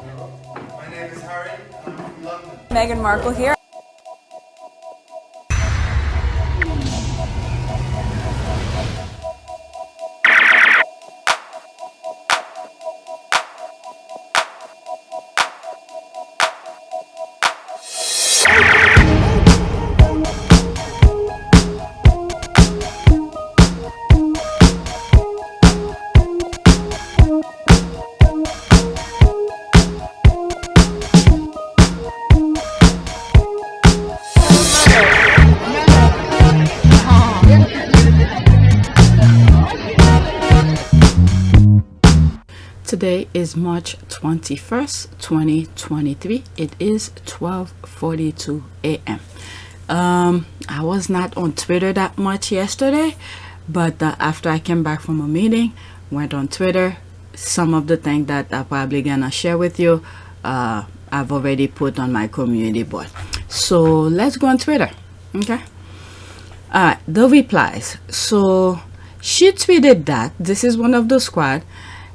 My name is Harry, and I'm from London. Meghan Markle here. Today is March 21st, 2023. It is 12:42 a.m. I was not on Twitter that much yesterday, but after I came back from a meeting, went on Twitter. Some of the things that I'm probably gonna share with you, I've already put on my community board. So let's go on Twitter, okay? Alright, the replies. So she tweeted that this is one of the squad,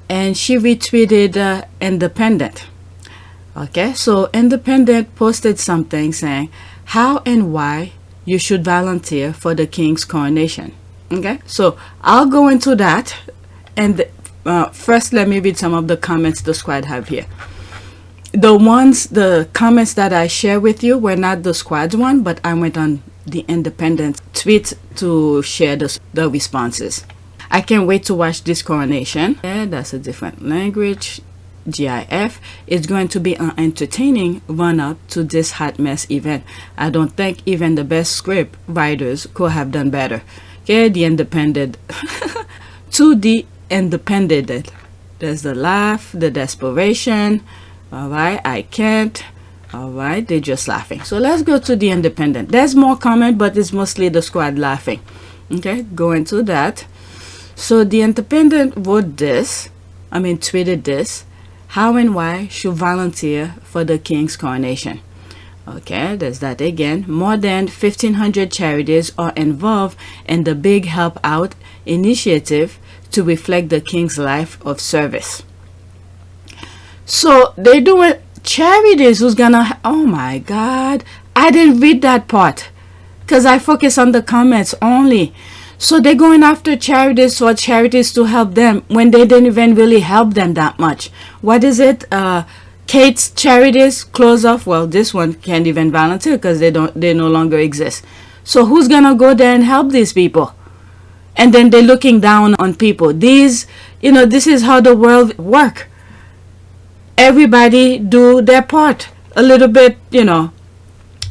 and she retweeted Independent. Okay, so Independent posted something saying how and why you should volunteer for the king's coronation. Okay, so I'll go into that, and first let me read some of the comments the squad have here. The comments that I share with you were not the squad's one, but I went on the Independent tweet to share the responses. I can't wait to watch this coronation. Yeah, that's a different language. GIF. It's going to be an entertaining run-up to this hot mess event. I don't think even the best script writers could have done better. Okay, the Independent. To the Independent. There's the laugh, the desperation. Alright, I can't. Alright, they're just laughing. So let's go to the Independent. There's more comment, but it's mostly the squad laughing. Okay, go into that. So the Independent wrote this, tweeted this, how and why should volunteer for the king's coronation. Okay, there's that again. More than 1,500 charities are involved in the Big Help Out initiative to reflect the king's life of service. So they're doing charities who's gonna, oh my God, I didn't read that part because I focus on the comments only. So they're going after charities for charities to help them when they didn't even really help them that much. What is it? Kate's charities close off. Well, this one can't even volunteer because they no longer exist. So who's gonna go there and help these people? And then they're looking down on people. This is how the world work. Everybody do their part a little bit,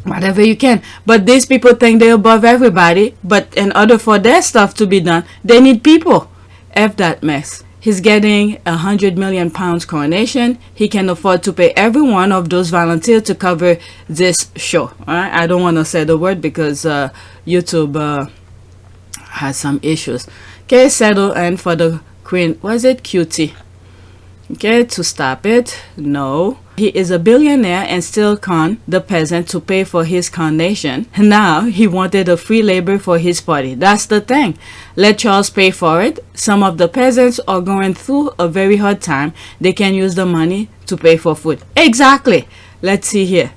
whatever you can, but these people think they're above everybody, but in order for their stuff to be done, they need people. F that mess. He's getting £100 million coronation. He can afford to pay every one of those volunteers to cover this show. All right? I don't want to say the word because YouTube has some issues. Okay, settle and for the queen. Was it cutie? Okay, to stop it. No. He is a billionaire and still con the peasant to pay for his coronation. Now he wanted a free labor for his party. That's the thing. Let Charles pay for it. Some of the peasants are going through a very hard time. They can use the money to pay for food. Exactly. Let's see here.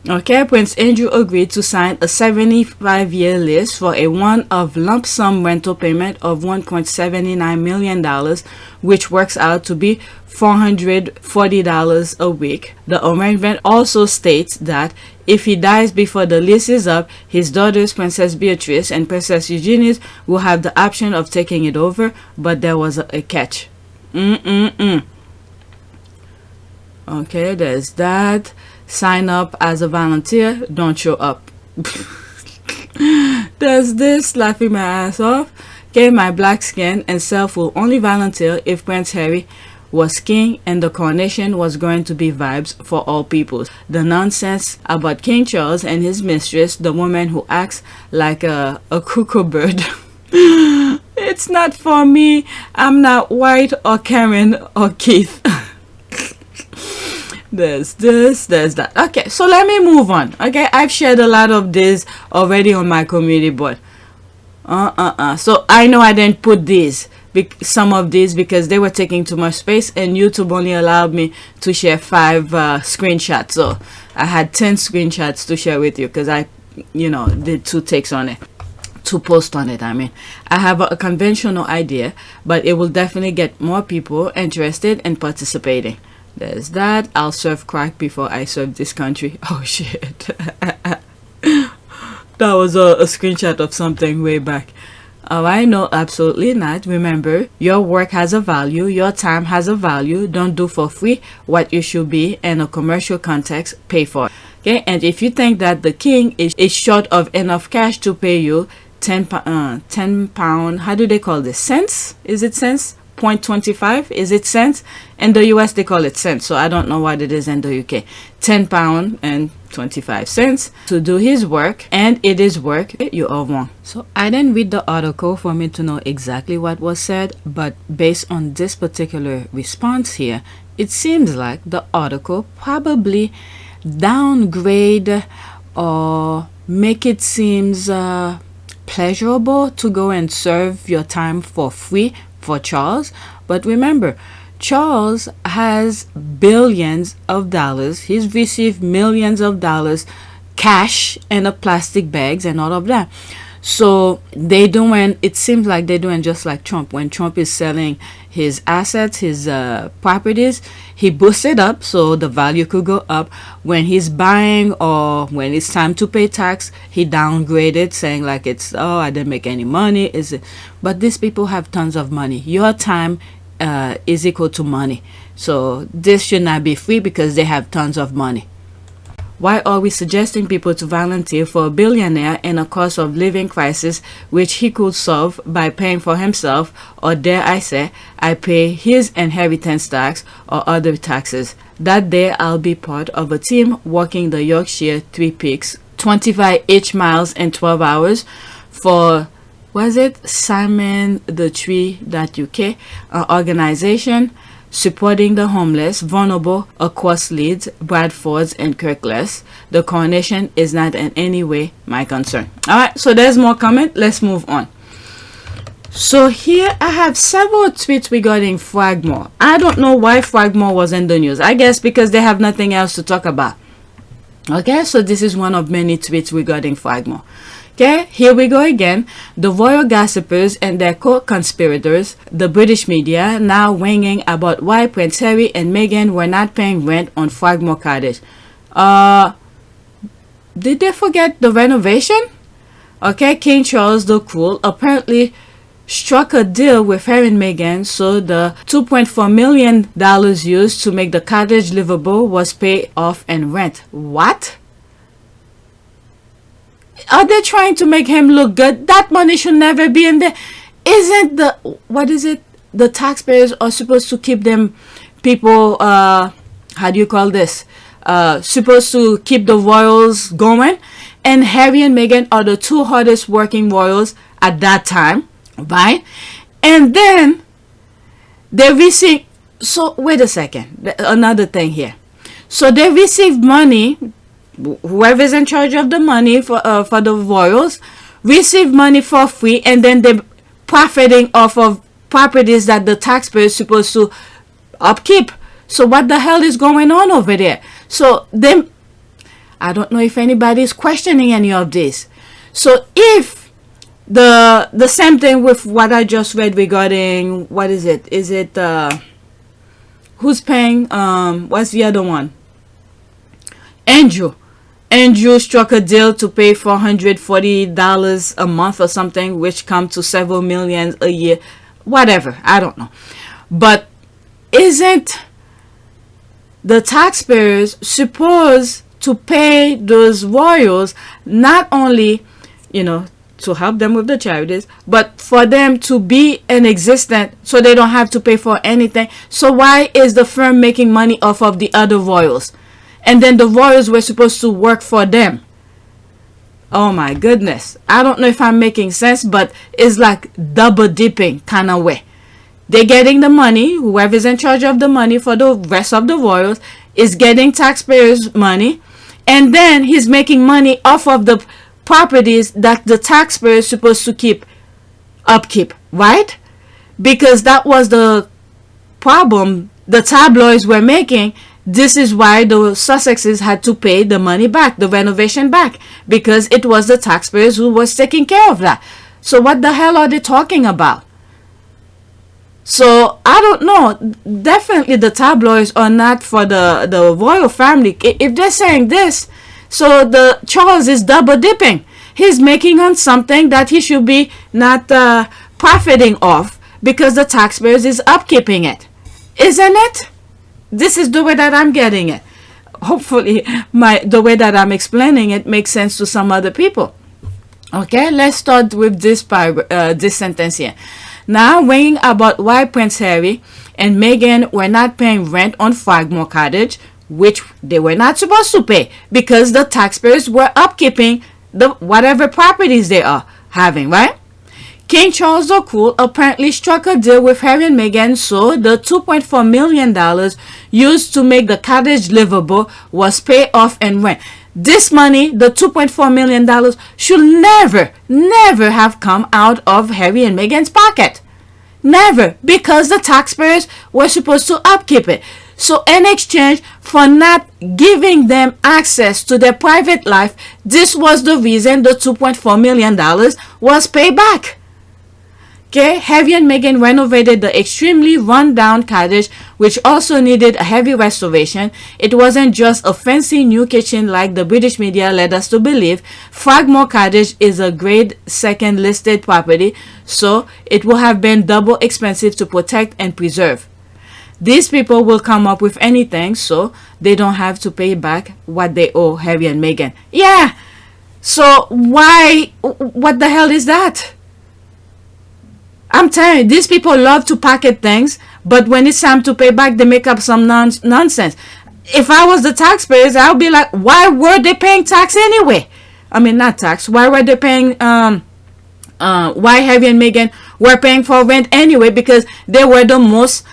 Okay, Prince Andrew agreed to sign a 75-year lease for a one-off lump sum rental payment of $1.79 million, which works out to be $440 a week. The arrangement also states that if he dies before the lease is up, his daughters, Princess Beatrice and Princess Eugenie, will have the option of taking it over, but there was a catch. Okay, there's that. Sign up as a volunteer, don't show up. There's this, laughing my ass off. Okay, my black skin and self will only volunteer if Prince Harry was king and the coronation was going to be vibes for all peoples. The nonsense about King Charles and his mistress, the woman who acts like a cuckoo bird. It's not for me. I'm not White or Karen or Keith. There's this, there's that. Okay, so let me move on. Okay, I've shared a lot of this already on my community board. So I know I didn't put these. some of these because they were taking too much space, and YouTube only allowed me to share 5 screenshots. So I had 10 screenshots to share with you because I, did 2 takes on it. To post on it. I mean, I have a conventional idea, but it will definitely get more people interested in participating. There's that. I'll serve crack before I serve this country. Oh shit. That was a screenshot of something way back. Oh, I know, absolutely not. Remember, your work has a value, your time has a value. Don't do for free what you should be in a commercial context pay for. Okay, and if you think that the king is short of enough cash to pay you 10 pound, how do they call this, cents? Is it cents? 0.25, is it cents? In the US they call it cents, so I don't know what it is in the UK. 10 pound and 25 cents to do his work, and it is work you are wrong. So I didn't read the article for me to know exactly what was said, but based on this particular response here, it seems like the article probably downgrade or make it seems pleasurable to go and serve your time for free for Charles. But remember, Charles has billions of dollars. He's received millions of dollars cash in a plastic bags and all of that. So they doing, it seems like they're doing just like Trump. When Trump is selling his assets, his properties, he boosts it up so the value could go up. When he's buying or when it's time to pay tax, he downgraded, saying like it's, oh, I didn't make any money. Is it? But these people have tons of money. Your time is equal to money. So this should not be free because they have tons of money. Why are we suggesting people to volunteer for a billionaire in a cost of living crisis which he could solve by paying for himself, or dare I say, I pay his inheritance tax or other taxes? That day I'll be part of a team walking the Yorkshire 3 Peaks, 25 each miles in 12 hours for, was it Simon the Tree.uk, an organization supporting the homeless, vulnerable across Leeds, Bradfords, and Kirklees. The coronation is not in any way my concern. Alright, so there's more comment. Let's move on. So here I have several tweets regarding Frogmore. I don't know why Frogmore was in the news. I guess because they have nothing else to talk about. Okay, so this is one of many tweets regarding Frogmore. Okay, here we go again. The royal gossipers and their co-conspirators, the British media, now whinging about why Prince Harry and Meghan were not paying rent on Frogmore Cottage. Did they forget the renovation? Okay, King Charles the Cruel apparently struck a deal with Harry and Meghan, so the $2.4 million used to make the cottage livable was paid off in rent. What? Are they trying to make him look good? That money should never be in there. Isn't the, what is it? The taxpayers are supposed to keep them people, how do you call this? Supposed to keep the royals going. And Harry and Meghan are the 2 hardest working royals at that time, right? And then they receive, so wait a second, another thing here. So they received money. Whoever's in charge of the money for the royals receive money for free, and then they're profiting off of properties that the taxpayers supposed to upkeep. So what the hell is going on over there? So then I don't know if anybody's questioning any of this. So if the same thing with what I just read regarding, what is it? Is it who's paying? What's the other one? Andrew struck a deal to pay $440 a month or something, which comes to several millions a year. Whatever, I don't know. But isn't the taxpayers supposed to pay those royals not only, to help them with the charities, but for them to be in existence so they don't have to pay for anything? So why is the firm making money off of the other royals? And then the royals were supposed to work for them. Oh my goodness. I don't know if I'm making sense, but it's like double dipping kind of way. They're getting the money. Whoever's in charge of the money for the rest of the royals is getting taxpayers' money. And then he's making money off of the properties that the taxpayers supposed to upkeep, right? because that was the problem the tabloids were making. This is why the Sussexes had to pay the money back, the renovation back, because it was the taxpayers who was taking care of that. So what the hell are they talking about? So I don't know. Definitely the tabloids are not for the royal family. If they're saying this, so the Charles is double dipping. He's making on something that he should be not profiting off, because the taxpayers is upkeeping it, isn't it? This is the way that I'm getting it. Hopefully the way that I'm explaining it makes sense to some other people. Okay, let's start with this sentence here. Now, weighing about why Prince Harry and Meghan were not paying rent on Frogmore Cottage, which they were not supposed to pay, because the taxpayers were upkeeping the whatever properties they are having, right? King Charles the Cruel apparently struck a deal with Harry and Meghan, so the $2.4 million used to make the cottage livable was paid off in rent. This money, the $2.4 million, should never have come out of Harry and Meghan's pocket. Never, because the taxpayers were supposed to upkeep it. So in exchange for not giving them access to their private life, this was the reason the $2.4 million was paid back. Okay, Harry and Meghan renovated the extremely run-down cottage, which also needed a heavy restoration. It wasn't just a fancy new kitchen like the British media led us to believe. Frogmore Cottage is a grade 2 listed property, so it will have been double expensive to protect and preserve. These people will come up with anything, so they don't have to pay back what they owe Harry and Meghan. Yeah, so why, what the hell is that? I'm telling you, these people love to pocket things, but when it's time to pay back, they make up some nonsense. If I was the taxpayers, I would be like, why were they paying tax anyway? I mean, not tax. Why were they paying, why Harry and Meghan were paying for rent anyway? Because they were the most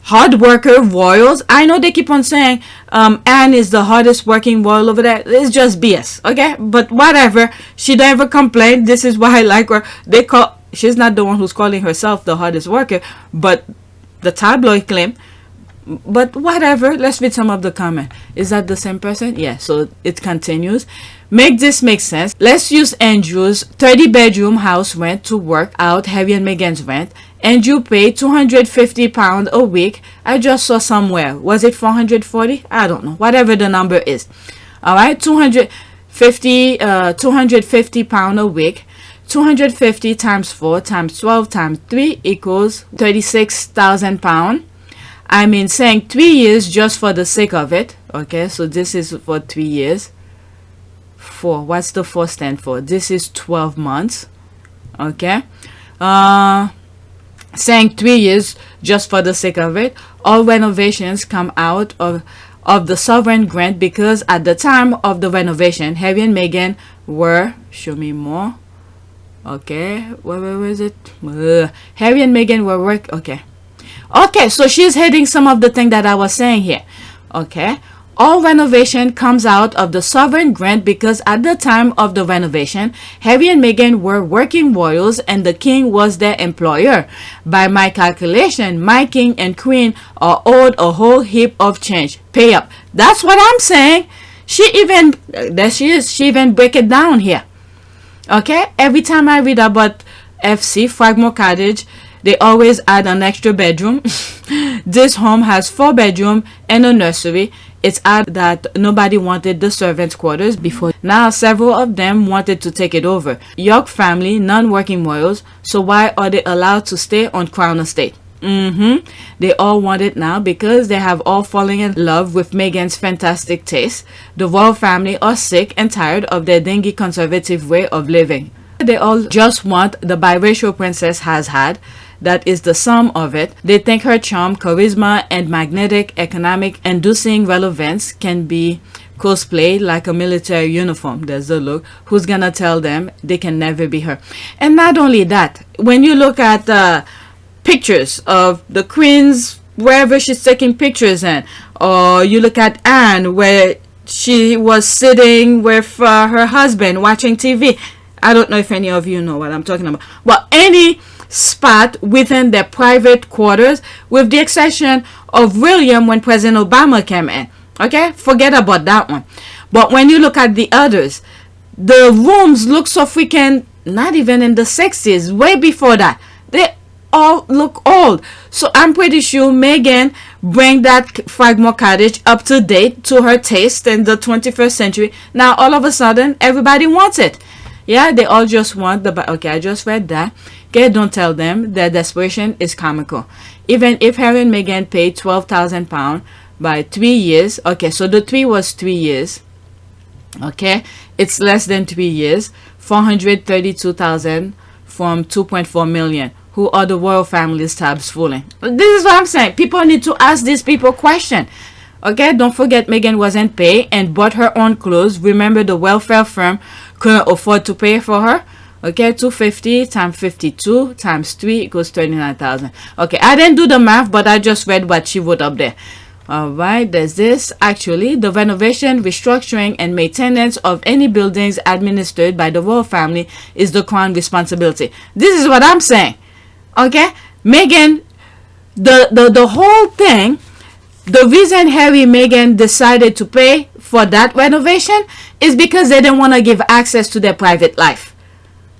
hard worker royals. I know they keep on saying Anne is the hardest working royal over there. It's just BS, okay? But whatever. She never complained. This is why I like her. She's not the one who's calling herself the hardest worker, but the tabloid claim. But whatever, let's read some of the comment. Is that the same person? Yeah, so it continues. Make this make sense. Let's use Andrew's 30-bedroom house rent to work out Harry and Meghan's rent. Andrew paid £250 a week. I just saw somewhere. Was it 440? I don't know. Whatever the number is. All right, £250 a week. 250 times 4 times 12 times 3 equals £36,000. I mean, saying 3 years just for the sake of it. Okay, so this is for 3 years. 4. What's the 4 stand for? This is 12 months. Okay. Saying 3 years just for the sake of it. All renovations come out of the sovereign grant, because at the time of the renovation, Harry and Meghan were, show me more. Okay, where is it? Harry and Meghan were okay, so she's hitting some of the thing that I was saying here. Okay, all renovation comes out of the sovereign grant, because at the time of the renovation, Harry and Meghan were working royals and the king was their employer. By my calculation, my king and queen are owed a whole heap of change. Pay up. That's what I'm saying. She even break it down here. Okay, every time I read about Frogmore Cottage, they always add an extra bedroom. This home has 4 bedrooms and a nursery. It's odd that nobody wanted the servants' quarters before. Now several of them wanted to take it over. York family, non-working royals, so why are they allowed to stay on Crown Estate? They all want it now because they have all fallen in love with Meghan's fantastic taste. The royal family are sick and tired of their dingy conservative way of living. They all just want the biracial princess has had. That is the sum of it. They think her charm, charisma, and magnetic economic inducing relevance can be cosplayed like a military uniform. There's the look. Who's gonna tell them they can never be her? And not only that, when you look at pictures of the queens wherever she's taking pictures in, or you look at Anne where she was sitting with her husband watching TV. I don't know if any of you know what I'm talking about. Well, any spot within their private quarters, with the exception of William when President Obama came in. Okay, forget about that one. But when you look at the others, the rooms look so freaking, not even in the 60s, way before that. They all look old. So I'm pretty sure Megan bring that Frogmore Cottage up to date to her taste in the 21st century. Now all of a sudden everybody wants it. Yeah, they all just want the, okay, I just read that. Okay, don't tell them their desperation is comical. Even if Harry and Meghan paid £12,000 by 3 years, okay, so the 3 was 3 years. Okay, it's less than 3 years. 432,000 from 2.4 million. Who are the royal family's tabs fooling? This is what I'm saying. People need to ask these people question. Okay, don't forget Meghan wasn't paid and bought her own clothes. Remember, the welfare firm couldn't afford to pay for her. Okay, 250 times 52 times 3 equals 39,000. Okay, I didn't do the math, but I just read what she wrote up there. All right, there's this. Actually, the renovation, restructuring, and maintenance of any buildings administered by the royal family is the crown responsibility. This is what I'm saying. Okay, Meghan, the whole thing, the reason Harry and Meghan decided to pay for that renovation is because they didn't want to give access to their private life.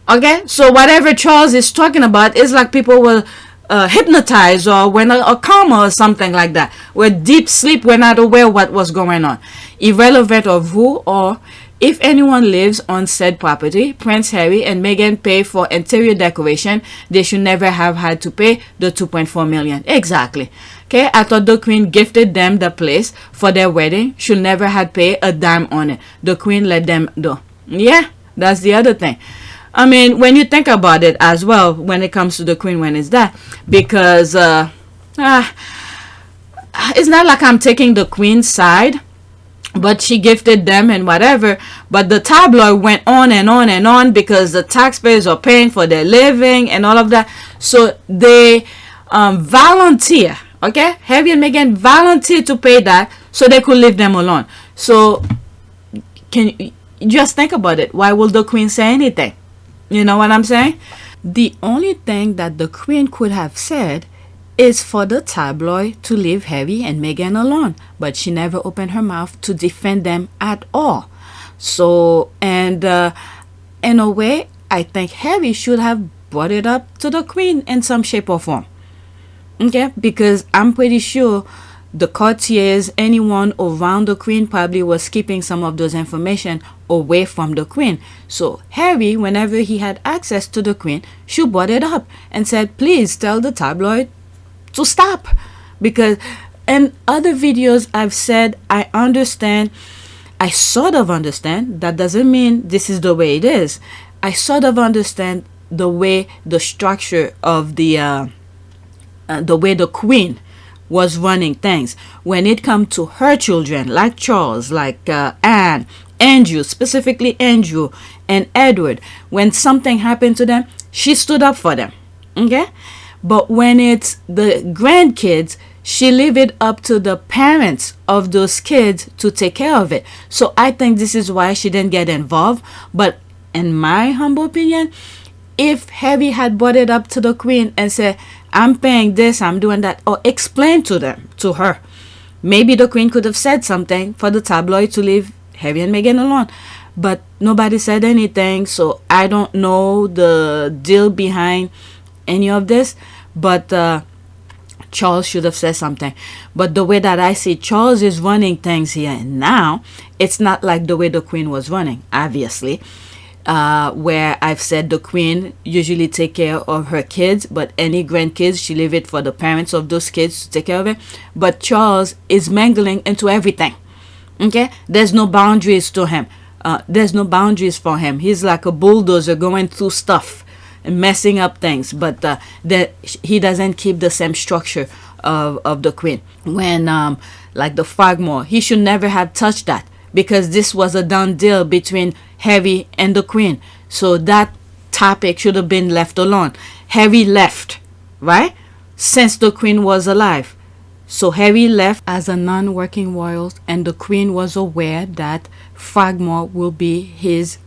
Okay, so whatever Charles is talking about is like people were hypnotized or when a coma or something like that. Were deep sleep, we're not aware what was going on. Irrelevant of who or if anyone lives on said property, Prince Harry and Meghan pay for interior decoration. They should never have had to pay the 2.4 million. Exactly. Okay, I thought the Queen gifted them the place for their wedding. Should never had paid a dime on it. The Queen let them do. Yeah, that's the other thing. I mean, when you think about it as well, when it comes to the Queen, when it's that, because it's not like I'm taking the Queen's side, but she gifted them and whatever. But the tabloid went on and on and on because the taxpayers are paying for their living and all of that. So they volunteer. Okay, Harry and Meghan volunteered to pay that so they could leave them alone. So can you just think about it? Why will the Queen say anything? You know what I'm saying? The only thing that the Queen could have said is for the tabloid to leave Harry and Meghan alone, but she never opened her mouth to defend them at all. So, and in a way, I think Harry should have brought it up to the Queen in some shape or form. Okay, because I'm pretty sure the courtiers, anyone around the Queen probably was keeping some of those information away from the Queen. So Harry, whenever he had access to the Queen, she brought it up and said, please tell the tabloid to stop. Because in other videos I've said, I understand, I sort of understand. That doesn't mean this is the way it is. I sort of understand the way the structure of the way the Queen was running things when it come to her children, like Charles, like Anne, Andrew, specifically Andrew and Edward. When something happened to them, she stood up for them. Okay, but when it's the grandkids, she leave it up to the parents of those kids to take care of it. So I think this is why she didn't get involved. But in my humble opinion, if Harry had brought it up to the Queen and said, I'm paying this, I'm doing that, or explain to them, to her, maybe the Queen could have said something for the tabloid to leave Harry and Meghan alone. But nobody said anything, so I don't know the deal behind any of this. But Charles should have said something. But the way that I see Charles is running things here and now, it's not like the way the Queen was running, obviously. Where I've said the Queen usually take care of her kids, but any grandkids, she leave it for the parents of those kids to take care of it. But Charles is mangling into everything. Okay, there's no boundaries to him. There's no boundaries for him. He's like a bulldozer going through stuff and messing up things. But that he doesn't keep the same structure of the Queen. When like the Frogmore, he should never have touched that, because this was a done deal between Harry and the Queen. So that topic should have been left alone. Harry left, right? Since the Queen was alive. So Harry left as a non-working royal, and the Queen was aware that Frogmore will be his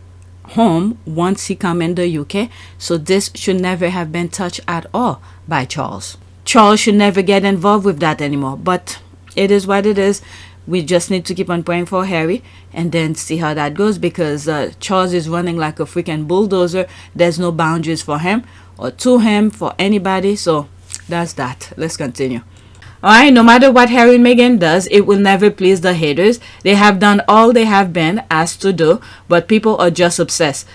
home once he come in the UK. So this should never have been touched at all by Charles. Charles should never get involved with that anymore. But it is what it is. We just need to keep on praying for Harry and then see how that goes, because Charles is running like a freaking bulldozer. There's no boundaries for him or to him for anybody. So that's that. Let's continue. Alright, no matter what Harry and Meghan does, it will never please the haters. They have done all they have been asked to do, but people are just obsessed.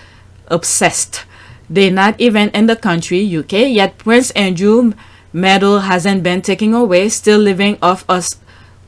They're not even in the country, UK, yet Prince Andrew medal hasn't been taken away, still living off us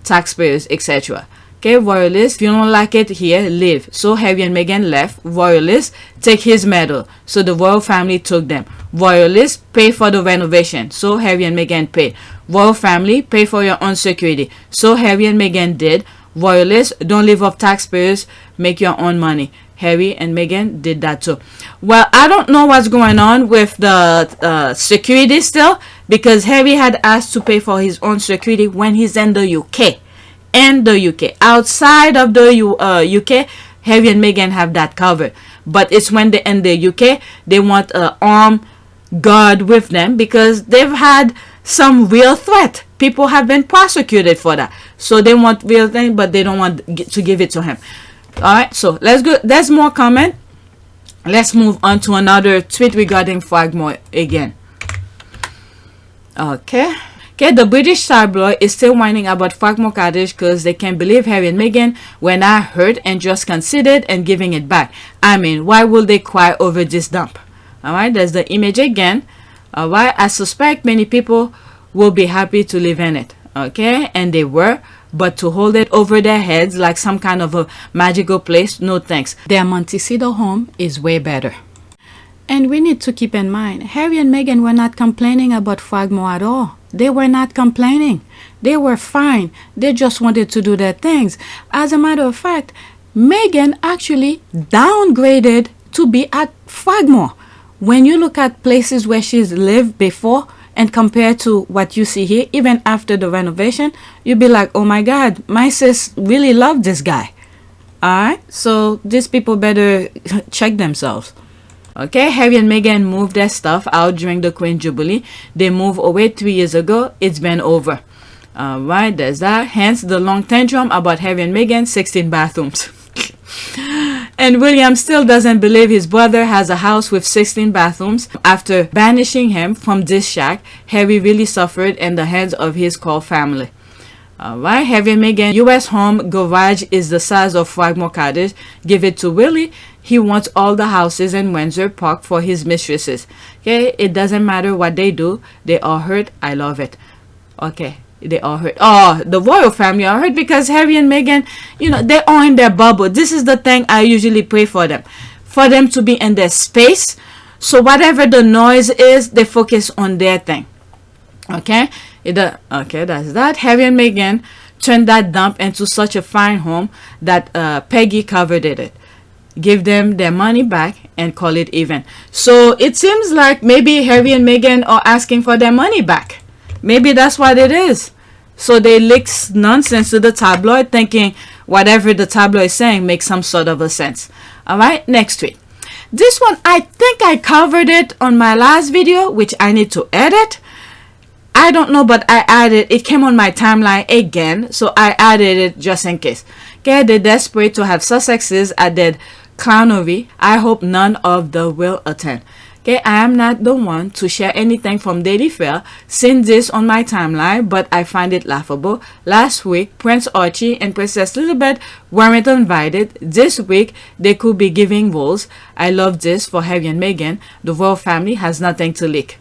taxpayers, etc. Okay, royalists, if you don't like it here, leave. So Harry and Meghan left. Royalists, take his medal. So the royal family took them. Royalists, pay for the renovation. So Harry and Meghan paid. Royal family, pay for your own security. So Harry and Meghan did. Royalists, don't live off taxpayers, make your own money. Harry and Meghan did that too. Well, I don't know what's going on with the security still, because Harry had asked to pay for his own security when he's in the UK. In the UK. Outside of the UK, Harry and Meghan have that covered. But it's when they're in the UK, they want an armed guard with them, because they've had some real threat. People have been prosecuted for that. So they want real thing, but they don't want to give it to him. Alright, so let's go. There's more comment. Let's move on to another tweet regarding Frogmore again. Okay, the British tabloid is still whining about Frogmore Cottage because they can't believe Harry and Meghan were not hurt and just considered and giving it back. I mean, why will they cry over this dump? Alright, there's the image again. Alright, I suspect many people will be happy to live in it. Okay, and they were. But to hold it over their heads like some kind of a magical place, no thanks. Their Montecito home is way better. And we need to keep in mind, Harry and Meghan were not complaining about Frogmore at all. They were not complaining. They were fine. They just wanted to do their things. As a matter of fact, Meghan actually downgraded to be at Frogmore. When you look at places where she's lived before, and compared to what you see here, even after the renovation, you'll be like, oh my God, my sis really loved this guy. Alright, so these people better check themselves. Okay, Harry and Meghan moved their stuff out during the Queen Jubilee. They moved away 3 years ago. It's been over. Alright, there's that. Hence the long tantrum about Harry and Meghan, 16 bathrooms. And William still doesn't believe his brother has a house with 16 bathrooms. After banishing him from this shack, Harry really suffered in the hands of his core family. Alright, Harry and Meghan US home garage is the size of Frogmore Cottage. Give it to Willie. He wants all the houses in Windsor Park for his mistresses. Okay, it doesn't matter what they do. They are hurt. I love it. Okay. They are hurt. Oh, the royal family are hurt because Harry and Meghan, you know, they are in their bubble. This is the thing I usually pray for them to be in their space. So whatever the noise is, they focus on their thing. Okay, okay, that's that. Harry and Meghan turned that dump into such a fine home that Peggy covered it. Give them their money back and call it even. So it seems like maybe Harry and Meghan are asking for their money back. Maybe that's what it is. So they leak nonsense to the tabloid, thinking whatever the tabloid is saying makes some sort of a sense. Alright, next tweet. This one, I think I covered it on my last video, which I need to edit. I don't know, but I added, it came on my timeline again, so I added it just in case. Okay, they're desperate to have Sussexes at their clownerie. I hope none of them will attend. Okay, I am not the one to share anything from Daily Fair, seen this on my timeline, but I find it laughable. Last week, Prince Archie and Princess Elizabeth weren't invited. This week, they could be giving roles. I love this for Harry and Meghan. The royal family has nothing to leak.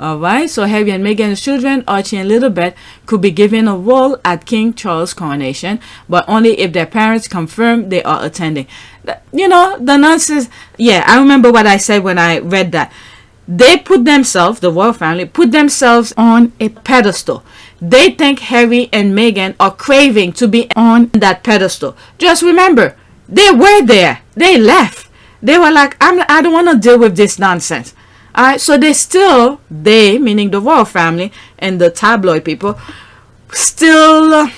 Alright, so Harry and Meghan's children, Archie and Elizabeth, could be given a role at King Charles' coronation, but only if their parents confirm they are attending. You know, the nonsense. Yeah, I remember what I said when I read that. They put themselves, the royal family, put themselves on a pedestal. They think Harry and Meghan are craving to be on that pedestal. Just remember, they were there. They left. They were like, I don't want to deal with this nonsense. Alright, so they, meaning the royal family and the tabloid people, still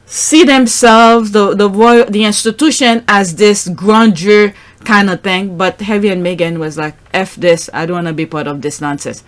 see themselves, the institution, as this grandeur kind of thing, but Harry and Meghan was like, F this, I don't want to be part of this nonsense.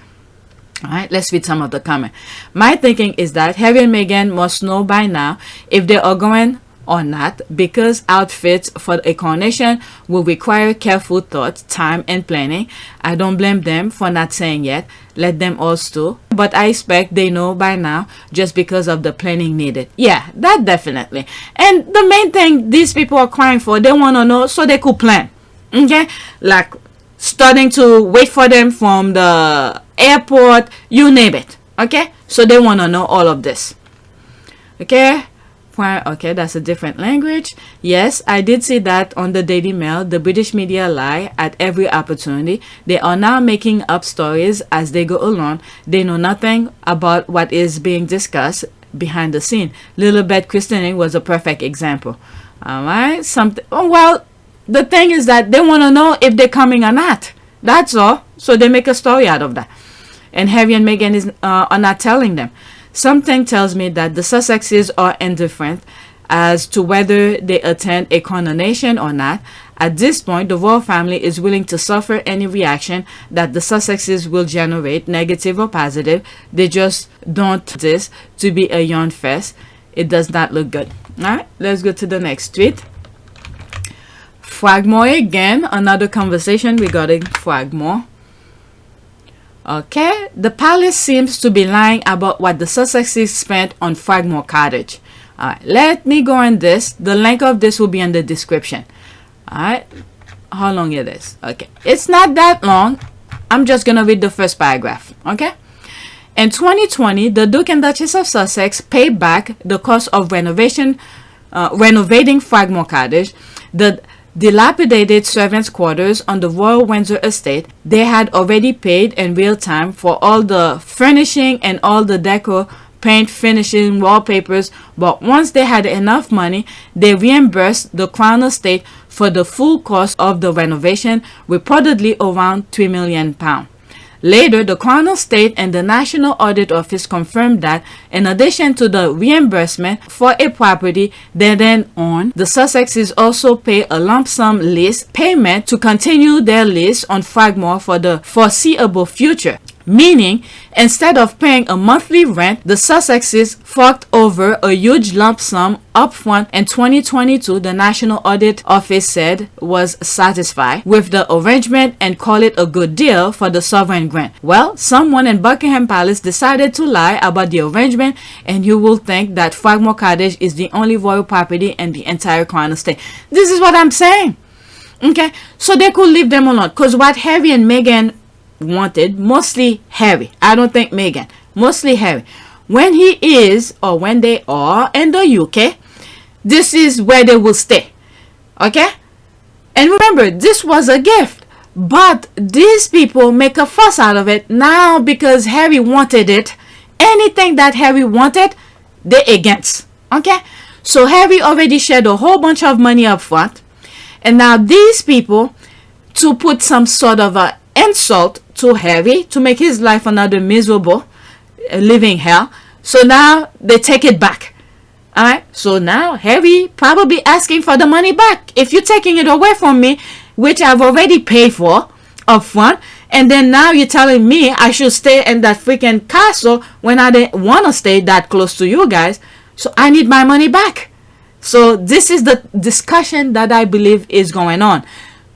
All right, let's read some of the comment. My thinking is that Harry and Meghan must know by now if they are going or not, because outfits for a coronation will require careful thought, time, and planning. I don't blame them for not saying yet. Let them all stew. But I expect they know by now just because of the planning needed. Yeah, that definitely. And the main thing these people are crying for, they want to know so they could plan. Okay? Like starting to wait for them from the airport, you name it. Okay? So they want to know all of this. Okay? Okay, that's a different language. Yes, I did see that on the Daily Mail. The British media lie at every opportunity. They are now making up stories as they go along. They know nothing about what is being discussed behind the scene. Lilibet christening was a perfect example. All right, well, the thing is that they want to know if they're coming or not. That's all. So they make a story out of that. And Harry and Meghan are not telling them. Something tells me that the Sussexes are indifferent as to whether they attend a coronation or not. At this point, the royal family is willing to suffer any reaction that the Sussexes will generate, negative or positive. They just don't want this to be a yawn fest. It does not look good. Alright, let's go to the next tweet. Frogmore again, another conversation regarding Frogmore. Okay, the palace seems to be lying about what the Sussexes spent on Frogmore Cottage. Alright, let me go on this. The link of this will be in the description. Alright, how long it is? Okay, it's not that long. I'm just gonna read the first paragraph. Okay, in 2020, the Duke and Duchess of Sussex paid back the cost of renovating Frogmore Cottage. The dilapidated servants' quarters on the Royal Windsor estate. They had already paid in real time for all the furnishing and all the decor, paint, finishing, wallpapers, but once they had enough money, they reimbursed the Crown estate for the full cost of the renovation, reportedly around £3 million. Later, the Crown Estate and the National Audit Office confirmed that, in addition to the reimbursement for a property they then own, the Sussexes also pay a lump sum lease payment to continue their lease on Frogmore for the foreseeable future. Meaning, instead of paying a monthly rent, the Sussexes forked over a huge lump sum upfront. In 2022, the National Audit Office said was satisfied with the arrangement and called it a good deal for the sovereign grant. Well, someone in Buckingham Palace decided to lie about the arrangement, and you will think that Frogmore Cottage is the only royal property in the entire Crown Estate. This is what I'm saying. Okay, so they could leave them alone, because what Harry and Meghan wanted, mostly Harry, I don't think Meghan, mostly Harry, when he is or when they are in the UK, this is where they will stay. Okay, and remember, this was a gift, but these people make a fuss out of it now because Harry wanted it. Anything that Harry wanted, they against. Okay, so Harry already shared a whole bunch of money up front, and now these people, to put some sort of a insult to Harry, to make his life another miserable living hell, so now they take it back. Alright, so now Harry probably asking for the money back. If you're taking it away from me, which I've already paid for up front, and then now you're telling me I should stay in that freaking castle when I didn't want to stay that close to you guys, so I need my money back. So this is the discussion that I believe is going on.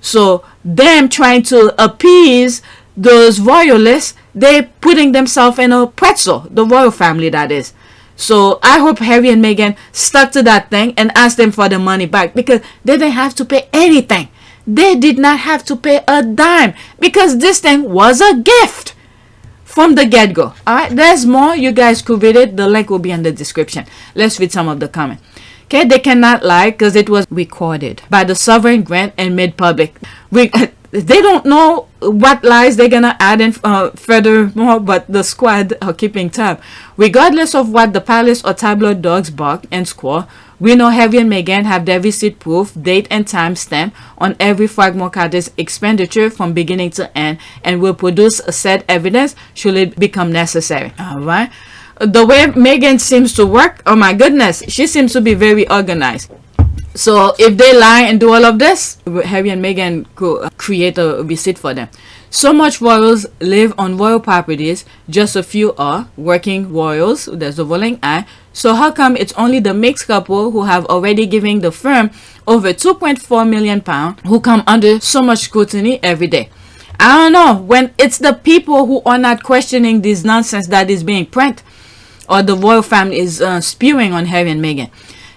So them trying to appease those royalists, they're putting themselves in a pretzel, the royal family that is. So I hope Harry and Meghan stuck to that thing and asked them for the money back, because they didn't have to pay anything. They did not have to pay a dime, because this thing was a gift from the get-go. Alright, there's more. You guys could read it. The link will be in the description. Let's read some of the comments. Okay, they cannot lie because it was recorded by the sovereign grant and made public. They don't know what lies they're gonna add in furthermore, but the squad are keeping tab. Regardless of what the palace or tabloid dogs bark and squall, we know Harry and Meghan have their receipt proof, date and time stamp on every Frogmore Cottage expenditure from beginning to end, and will produce said evidence should it become necessary. Alright. The way Meghan seems to work, oh my goodness, she seems to be very organized. So if they lie and do all of this, Harry and Meghan could create a receipt for them. So much royals live on royal properties, just a few are working royals. There's a rolling eye. So how come it's only the mixed couple who have already given the firm over £2.4 million who come under so much scrutiny every day? I don't know, when it's the people who are not questioning this nonsense that is being printed, or the royal family is spewing on Harry and Meghan.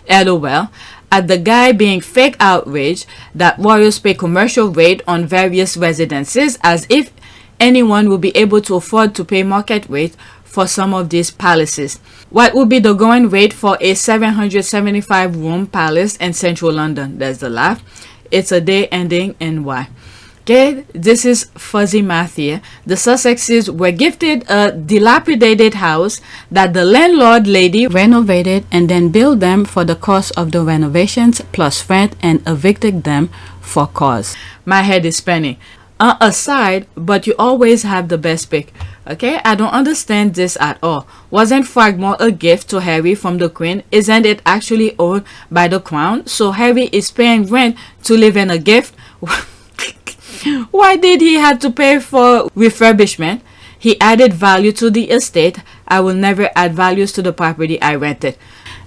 LOL. At the guy being fake outraged that royals pay commercial rate on various residences, as if anyone will be able to afford to pay market rate for some of these palaces. What would be the going rate for a 775 room palace in central London? There's the laugh. It's a day ending in Y. Okay, this is fuzzy math here. The Sussexes were gifted a dilapidated house that the landlord lady renovated and then billed them for the cost of the renovations plus rent and evicted them for cause. My head is spinning. Aside, but you always have the best pick. Okay, I don't understand this at all. Wasn't Frogmore a gift to Harry from the Queen? Isn't it actually owned by the Crown? So Harry is paying rent to live in a gift? Why did he have to pay for refurbishment? He added value to the estate. I will never add values to the property I rented.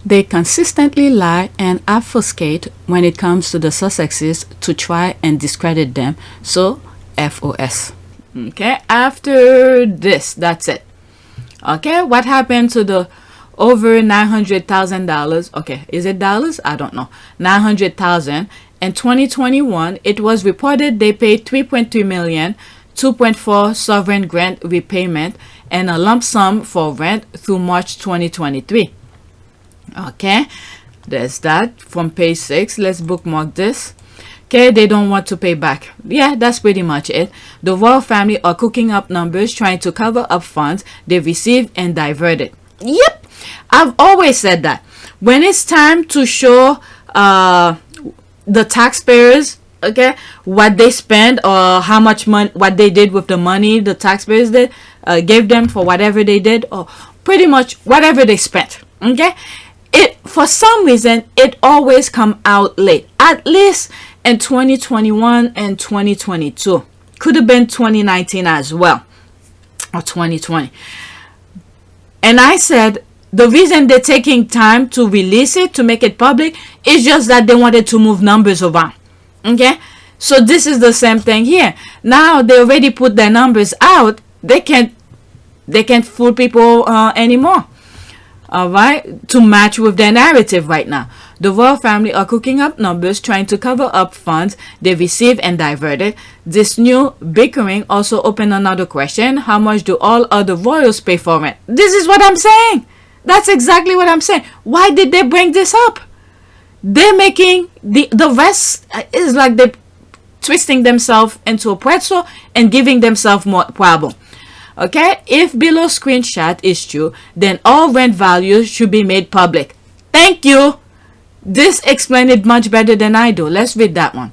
They consistently lie and obfuscate when it comes to the Sussexes to try and discredit them. So, FOS. Okay, after this, that's it. Okay, what happened to the over $900,000? Okay, is it dollars? I don't know. 900,000. In 2021, it was reported they paid $3.3 million, 2.4 sovereign grant repayment, and a lump sum for rent through March 2023. Okay, there's that from page 6. Let's bookmark this. Okay, they don't want to pay back. Yeah, that's pretty much it. The royal family are cooking up numbers trying to cover up funds they received and diverted. Yep, I've always said that. When it's time to show the taxpayers, okay, what they spend or how much money, what they did with the money the taxpayers did, gave them for whatever they did, or pretty much whatever they spent, okay, it for some reason it always come out late. At least in 2021 and 2022, could have been 2019 as well, or 2020. And I said the reason they're taking time to release it, to make it public, is just that they wanted to move numbers around. Okay, so this is the same thing here. Now they already put their numbers out. They can't fool people anymore. All right, to match with their narrative right now. The royal family are cooking up numbers trying to cover up funds they received and diverted. This new bickering also opened another question. How much do all other royals pay for rent? This is what I'm saying. That's exactly what I'm saying. Why did they bring this up? They're making the rest is like they're twisting themselves into a pretzel and giving themselves more problem. Okay, if below screenshot is true, then all rent values should be made public. Thank you. This explains it much better than I do. Let's read that one.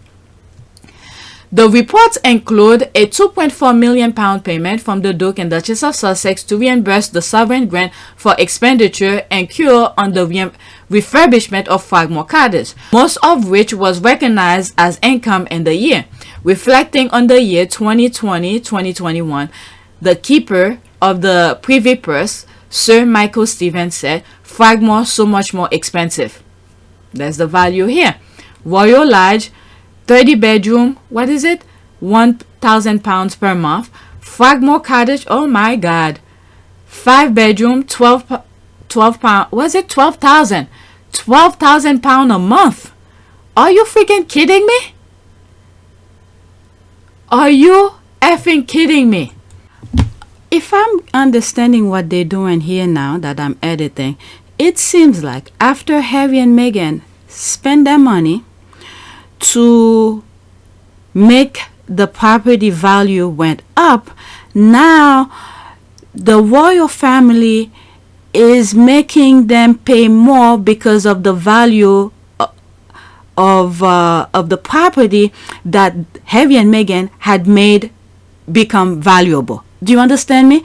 The reports include a £2.4 million payment from the Duke and Duchess of Sussex to reimburse the sovereign grant for expenditure incurred on the refurbishment of Frogmore Cottage, most of which was recognized as income in the year. Reflecting on the year 2020-2021, the keeper of the Privy Purse, Sir Michael Stevens, said, Frogmore so much more expensive. There's the value here. Royal Lodge, 30 bedroom, what is it? £1,000 per month. Frogmore Cottage, oh my god. 5 bedroom, 12 pound, was it 12,000? £12,000 a month. Are you freaking kidding me? Are you effing kidding me? If I'm understanding what they're doing here now that I'm editing, it seems like after Harry and Meghan spend their money to make the property value went up, now the royal family is making them pay more because of the value of the property that Harry and Meghan had made become valuable. Do you understand me?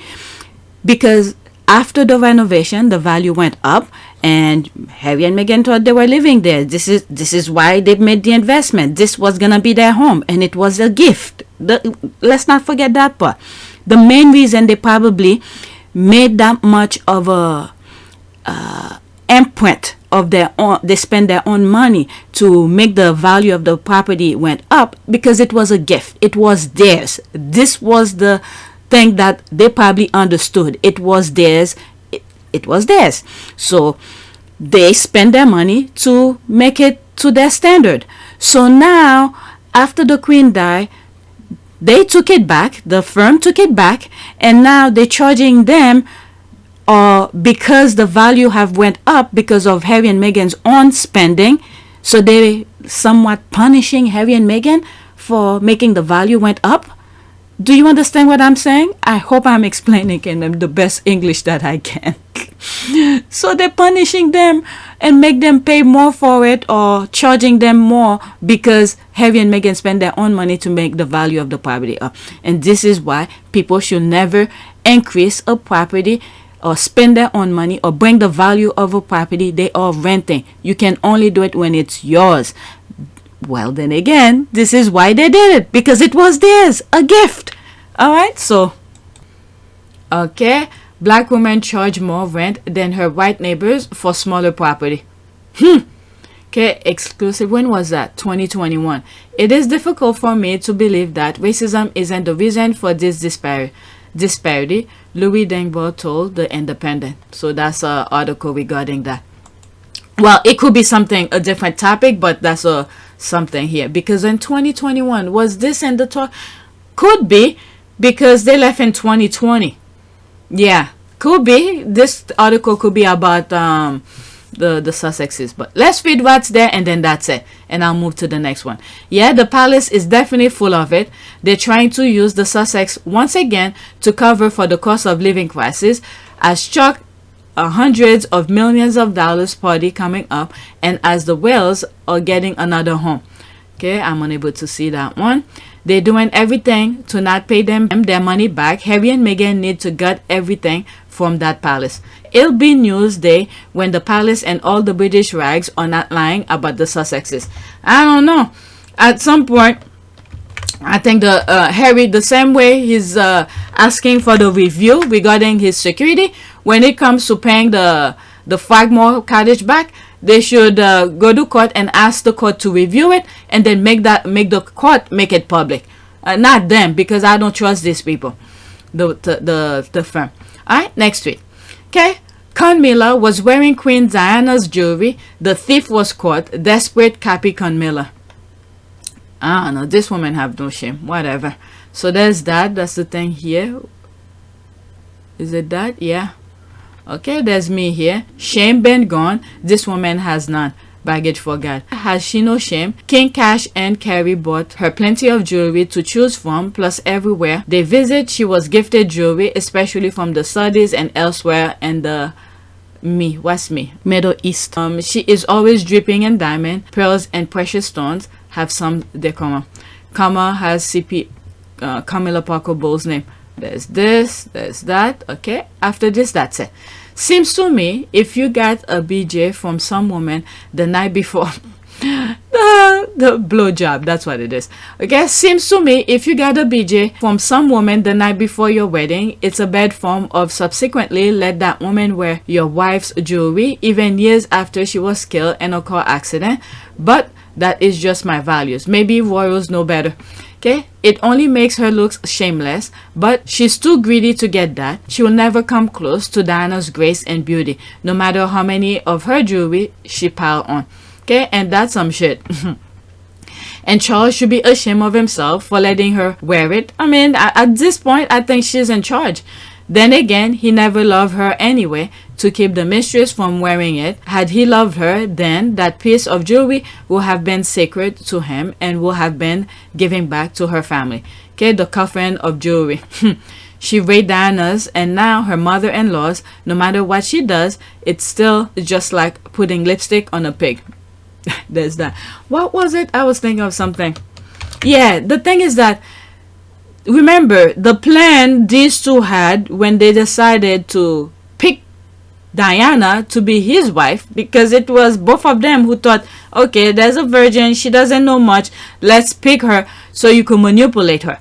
Because after the renovation, the value went up, and Harry and Meghan thought they were living there. This is why they made the investment. This was gonna be their home, and it was a gift. Let's not forget that part. The main reason they probably made that much of a imprint of their own, they spend their own money to make the value of the property went up, because it was a gift. It was theirs. This was the thing that they probably understood. It was theirs. It was theirs. So they spend their money to make it to their standard. So now, after the Queen died, they took it back. The firm took it back, and now they're charging them, because the value have went up because of Harry and Meghan's own spending. So they somewhat punishing Harry and Meghan for making the value went up. Do you understand what I'm saying? I hope I'm explaining in the best English that I can. So they're punishing them and make them pay more for it, or charging them more because Harry and Meghan spend their own money to make the value of the property up. And this is why people should never increase a property or spend their own money or bring the value of a property they are renting. You can only do it when it's yours. Well, then again, this is why they did it, because it was theirs, a gift. All right, so okay, black women charge more rent than her white neighbors for smaller property. Okay, exclusive. When was that? 2021. It is difficult for me to believe that racism isn't the reason for this disparity, Louis Dengbo told The Independent. So that's an article regarding that. Well, it could be a different topic, but that's something here, because in 2021, was this in the talk? Could be, because they left in 2020. Yeah, could be. This article could be about the Sussexes, but let's read what's there, and then that's it, and I'll move to the next one. Yeah, the palace is definitely full of it. They're trying to use the Sussex once again to cover for the cost of living crisis, as Chuck hundreds of millions of dollars party coming up, and as the Wales are getting another home. Okay, I'm unable to see that one. They're doing everything to not pay them their money back. Harry and Meghan need to gut everything from that palace. It'll be news day when the palace and all the British rags are not lying about the Sussexes. I don't know. At some point, I think the Harry, the same way he's asking for the review regarding his security, when it comes to paying the Frogmore Cottage back, they should go to court and ask the court to review it, and then make the court make it public. Not them, because I don't trust these people, the firm. All right, next week. Okay, ConMilla was wearing Queen Diana's jewelry. The thief was caught. Desperate copy ConMilla. I don't know. This woman have no shame. Whatever. So there's that. That's the thing here. Is it that? Yeah. Okay, there's me here. Shame been gone. This woman has none. Baggage for God. Has she no shame? King Cash and Carrie bought her plenty of jewelry to choose from, plus everywhere they visit she was gifted jewelry, especially from the Saudis and elsewhere in the Middle East. She is always dripping in diamond, pearls and precious stones. Have some decorum. Comma has CP Parker Bowles' name. There's this, there's that. Okay, after this, that's it. Seems to me, if you got a BJ from some woman the night before, the blowjob, that's what it is. Okay, seems to me, if you got a BJ from some woman the night before your wedding, it's a bad form of subsequently let that woman wear your wife's jewelry even years after she was killed in a car accident. But that is just my values. Maybe royals know better. Okay, it only makes her look shameless, but she's too greedy to get that. She will never come close to Diana's grace and beauty, no matter how many of her jewelry she piled on. Okay, and that's some shit. And Charles should be ashamed of himself for letting her wear it. I mean, at this point, I think she's in charge. Then again, he never loved her anyway to keep the mistress from wearing it. Had he loved her, then that piece of jewelry would have been sacred to him and would have been given back to her family. Okay, the coffin of jewelry. She raped Diana's, and now her mother-in-law's. No matter what she does, it's still just like putting lipstick on a pig. There's that. What was it? I was thinking of something. Yeah, the thing is that, remember the plan these two had when they decided to Diana to be his wife, because it was both of them who thought, okay, there's a virgin, she doesn't know much, let's pick her so you can manipulate her.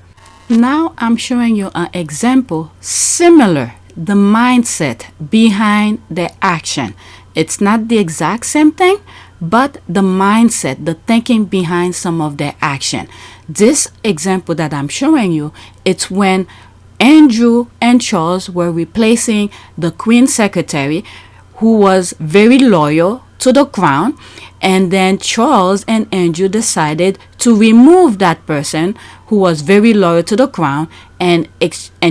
Now I'm showing you an example similar, the mindset behind the action. It's not the exact same thing, but the mindset, the thinking behind some of their action. This example that I'm showing you, it's when Andrew and Charles were replacing the Queen's secretary, who was very loyal to the crown, and then Charles and Andrew decided to remove that person who was very loyal to the crown and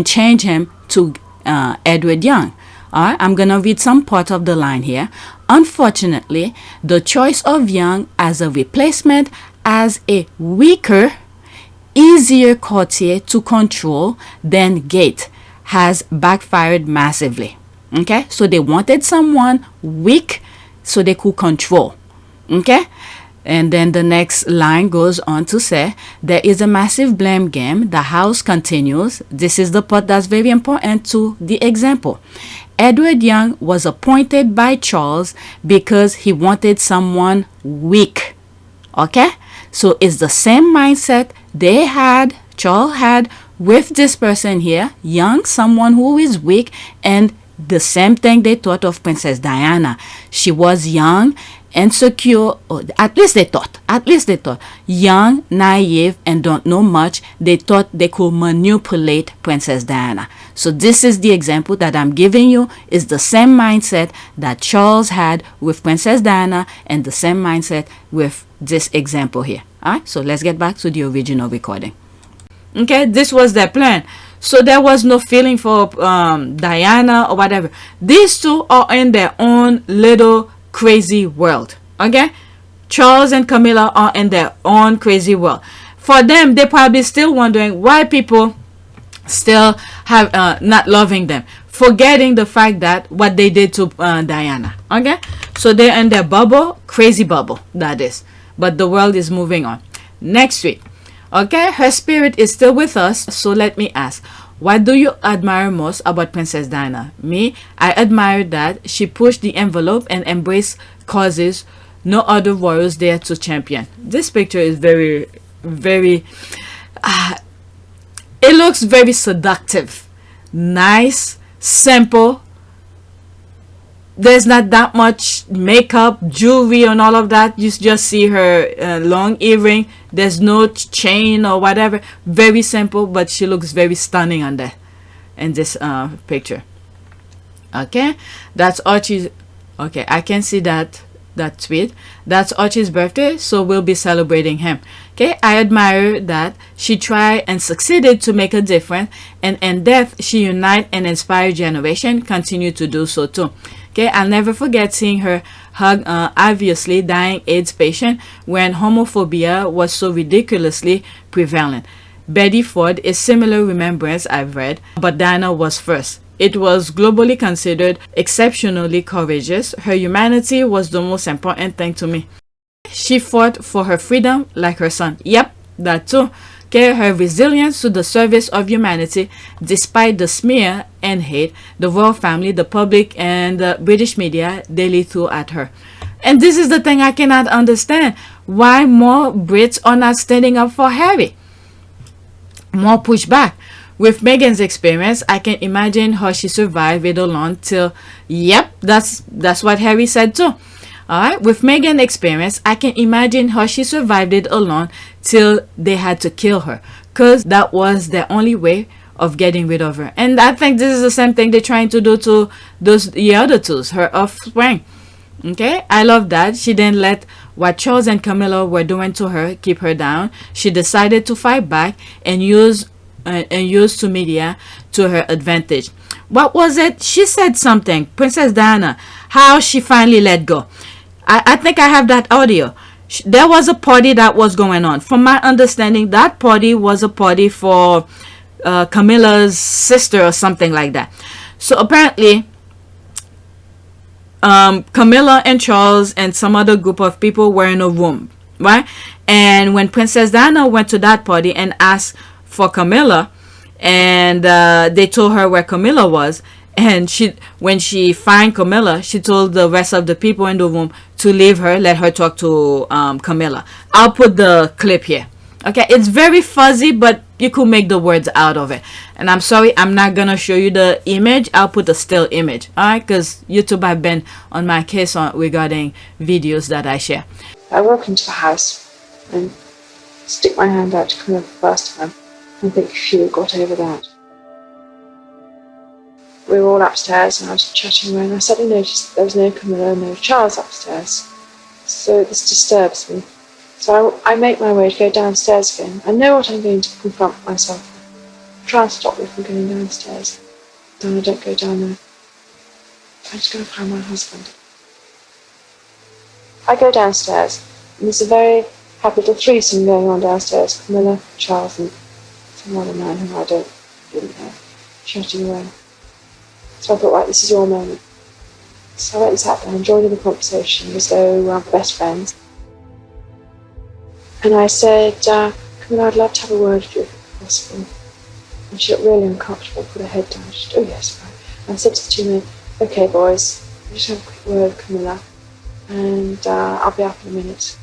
change him to Edward Young. All right, I'm gonna read some part of the line here. Unfortunately, the choice of Young as a replacement as a weaker, easier courtier to control than Gate has backfired massively. Okay, so they wanted someone weak so they could control. Okay, and then the next line goes on to say, there is a massive blame game. The house continues. This is the part that's very important to the example. Edward Young was appointed by Charles because he wanted someone weak. Okay, so it's the same mindset Charles had with this person here, Young, someone who is weak, and the same thing they thought of Princess Diana. She was young, insecure, or at least they thought, young, naive, and don't know much. They thought they could manipulate Princess Diana. So this is the example that I'm giving you, is the same mindset that Charles had with Princess Diana and the same mindset with this example here. Alright, so let's get back to the original recording. Okay, this was their plan. So there was no feeling for Diana or whatever. These two are in their own little crazy world. Okay, Charles and ConMilla are in their own crazy world. For them, they're probably still wondering why people still have not loving them, forgetting the fact that what they did to Diana. Okay, so they're in their bubble, crazy bubble, that is. But the world is moving on. Next week, okay, her spirit is still with us. So let me ask, what do you admire most about Princess Diana? Me, I admire that she pushed the envelope and embraced causes no other royals dare to champion. This picture is very, very, it looks very seductive, nice, simple. There's not that much makeup, jewelry, and all of that. You just see her long earring. There's no chain or whatever. Very simple, but she looks very stunning on that in this picture. Okay, that's Archie's. Okay, I can see that tweet. That's Archie's birthday, so we'll be celebrating him. Okay, I admire that she tried and succeeded to make a difference, and in death she unite and inspire generation. Continue to do so too. Okay, I'll never forget seeing her hug obviously dying AIDS patient when homophobia was so ridiculously prevalent. Betty Ford is similar remembrance I've read, but Diana was first. It was globally considered exceptionally courageous. Her humanity was the most important thing to me. She fought for her freedom like her son. Yep, that too. Okay, her resilience to the service of humanity despite the smear and hate the royal family, the public, and the British media daily threw at her. And this is the thing I cannot understand. Why more Brits are not standing up for Harry? More pushback. With Meghan's experience, I can imagine how she survived it alone till, yep, that's what Harry said too. Alright, with Meghan's experience, I can imagine how she survived it alone till they had to kill her, because that was the only way of getting rid of her. And I think this is the same thing they're trying to do to the other two, her offspring. Okay, I love that she didn't let what Charles and ConMilla were doing to her keep her down. She decided to fight back and use to media to her advantage. What was it? She said something, Princess Diana, how she finally let go. I think I have that audio. There was a party that was going on. From my understanding, that party was a party for ConMilla's sister or something like that. So apparently, ConMilla and Charles and some other group of people were in a room, right? And when Princess Diana went to that party and asked for ConMilla, and they told her where ConMilla was, And when she find ConMilla, she told the rest of the people in the room to leave her, let her talk to ConMilla. I'll put the clip here. Okay, it's very fuzzy, but you could make the words out of it. And I'm sorry, I'm not gonna show you the image. I'll put a still image, alright? Because YouTube have been on my case regarding videos that I share. I walk into the house and stick my hand out to ConMilla for the first time and think, phew, got over that. We were all upstairs and I was chatting away, and I suddenly noticed that there was no ConMilla, no Charles upstairs. So this disturbs me. So I make my way to go downstairs again. I know what I'm going to confront myself with. Try and stop me from going downstairs. Then I don't go down there. I'm just going to find my husband. I go downstairs, and there's a very happy little threesome going on downstairs. ConMilla, Charles, and some other man who I didn't know, chatting away. So I thought, right, this is your moment. So I went and sat down, joined in the conversation as though we were best friends. And I said, ConMilla, I'd love to have a word with you if possible. And she looked really uncomfortable, put her head down. She said, oh yes, right. And I said to the two men, okay boys, we'll just have a quick word with ConMilla, and I'll be up in a minute.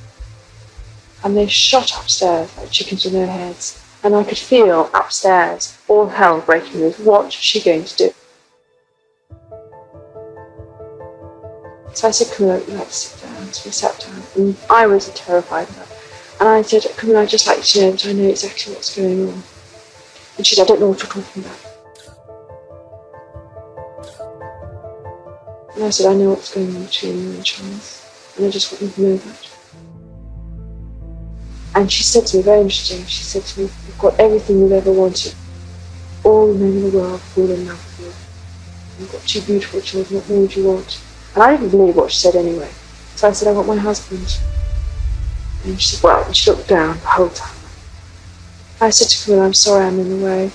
And they shot upstairs like chickens with no heads. And I could feel upstairs all hell breaking loose. What was she going to do? So I said, ConMilla, you'd like to sit down. So we sat down, and I was terrified of her. And I said, ConMilla, I'd just like to know that I know exactly what's going on. And she said, I don't know what you're talking about. And I said, I know what's going on between you and Charles, and I just want you to know that. And she said to me, very interesting, she said to me, you've got everything you've ever wanted. All the men in the world fall in love with you. You've got two beautiful children, what more would you want? And I didn't believe what she said anyway. So I said, I want my husband. And she said, well, and she looked down the whole time. I said to ConMilla, I'm sorry I'm in the way.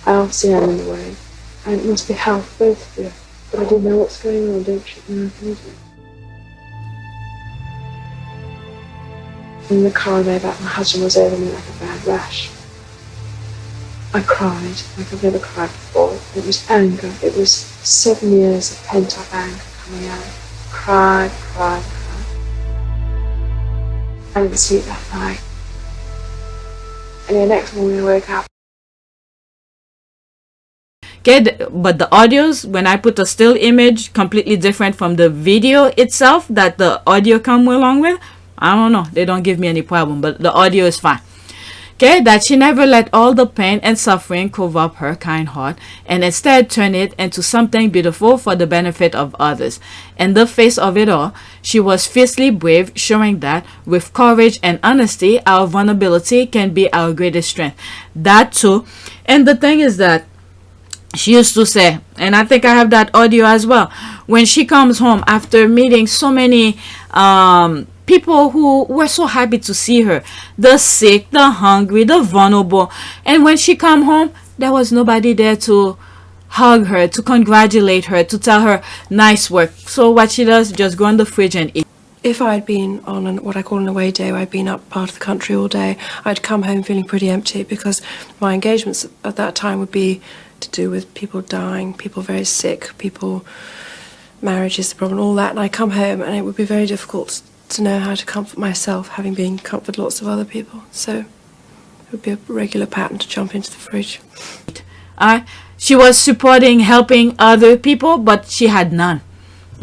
I obviously am in the way. And it must be hell for both of you. But I didn't know what's going on, don't you know? In the car on the way back, my husband was over me like a bad rash. I cried like I've never cried before. It was anger. It was 7 years of pent-up anger coming out. Cried. I didn't sleep that night. And the next morning I woke up. Okay, but the audios, when I put a still image, completely different from the video itself that the audio come along with. I don't know, they don't give me any problem, but the audio is fine. Okay, that she never let all the pain and suffering cover up her kind heart, and instead turn it into something beautiful for the benefit of others. In the face of it all, she was fiercely brave, showing that with courage and honesty, our vulnerability can be our greatest strength. That too. And the thing is that she used to say, and I think I have that audio as well, when she comes home after meeting so many people who were so happy to see her, the sick, the hungry, the vulnerable, and when she come home, there was nobody there to hug her, to congratulate her, to tell her nice work. So what she does, just go in the fridge and eat. If I'd been on what I call an away day, where I'd been up part of the country all day, I'd come home feeling pretty empty, because my engagements at that time would be to do with people dying, people very sick, people, marriage is the problem, all that. And I come home and it would be very difficult to know how to comfort myself, having been comforted lots of other people. So it would be a regular pattern to jump into the fridge. She was supporting, helping other people, but she had none.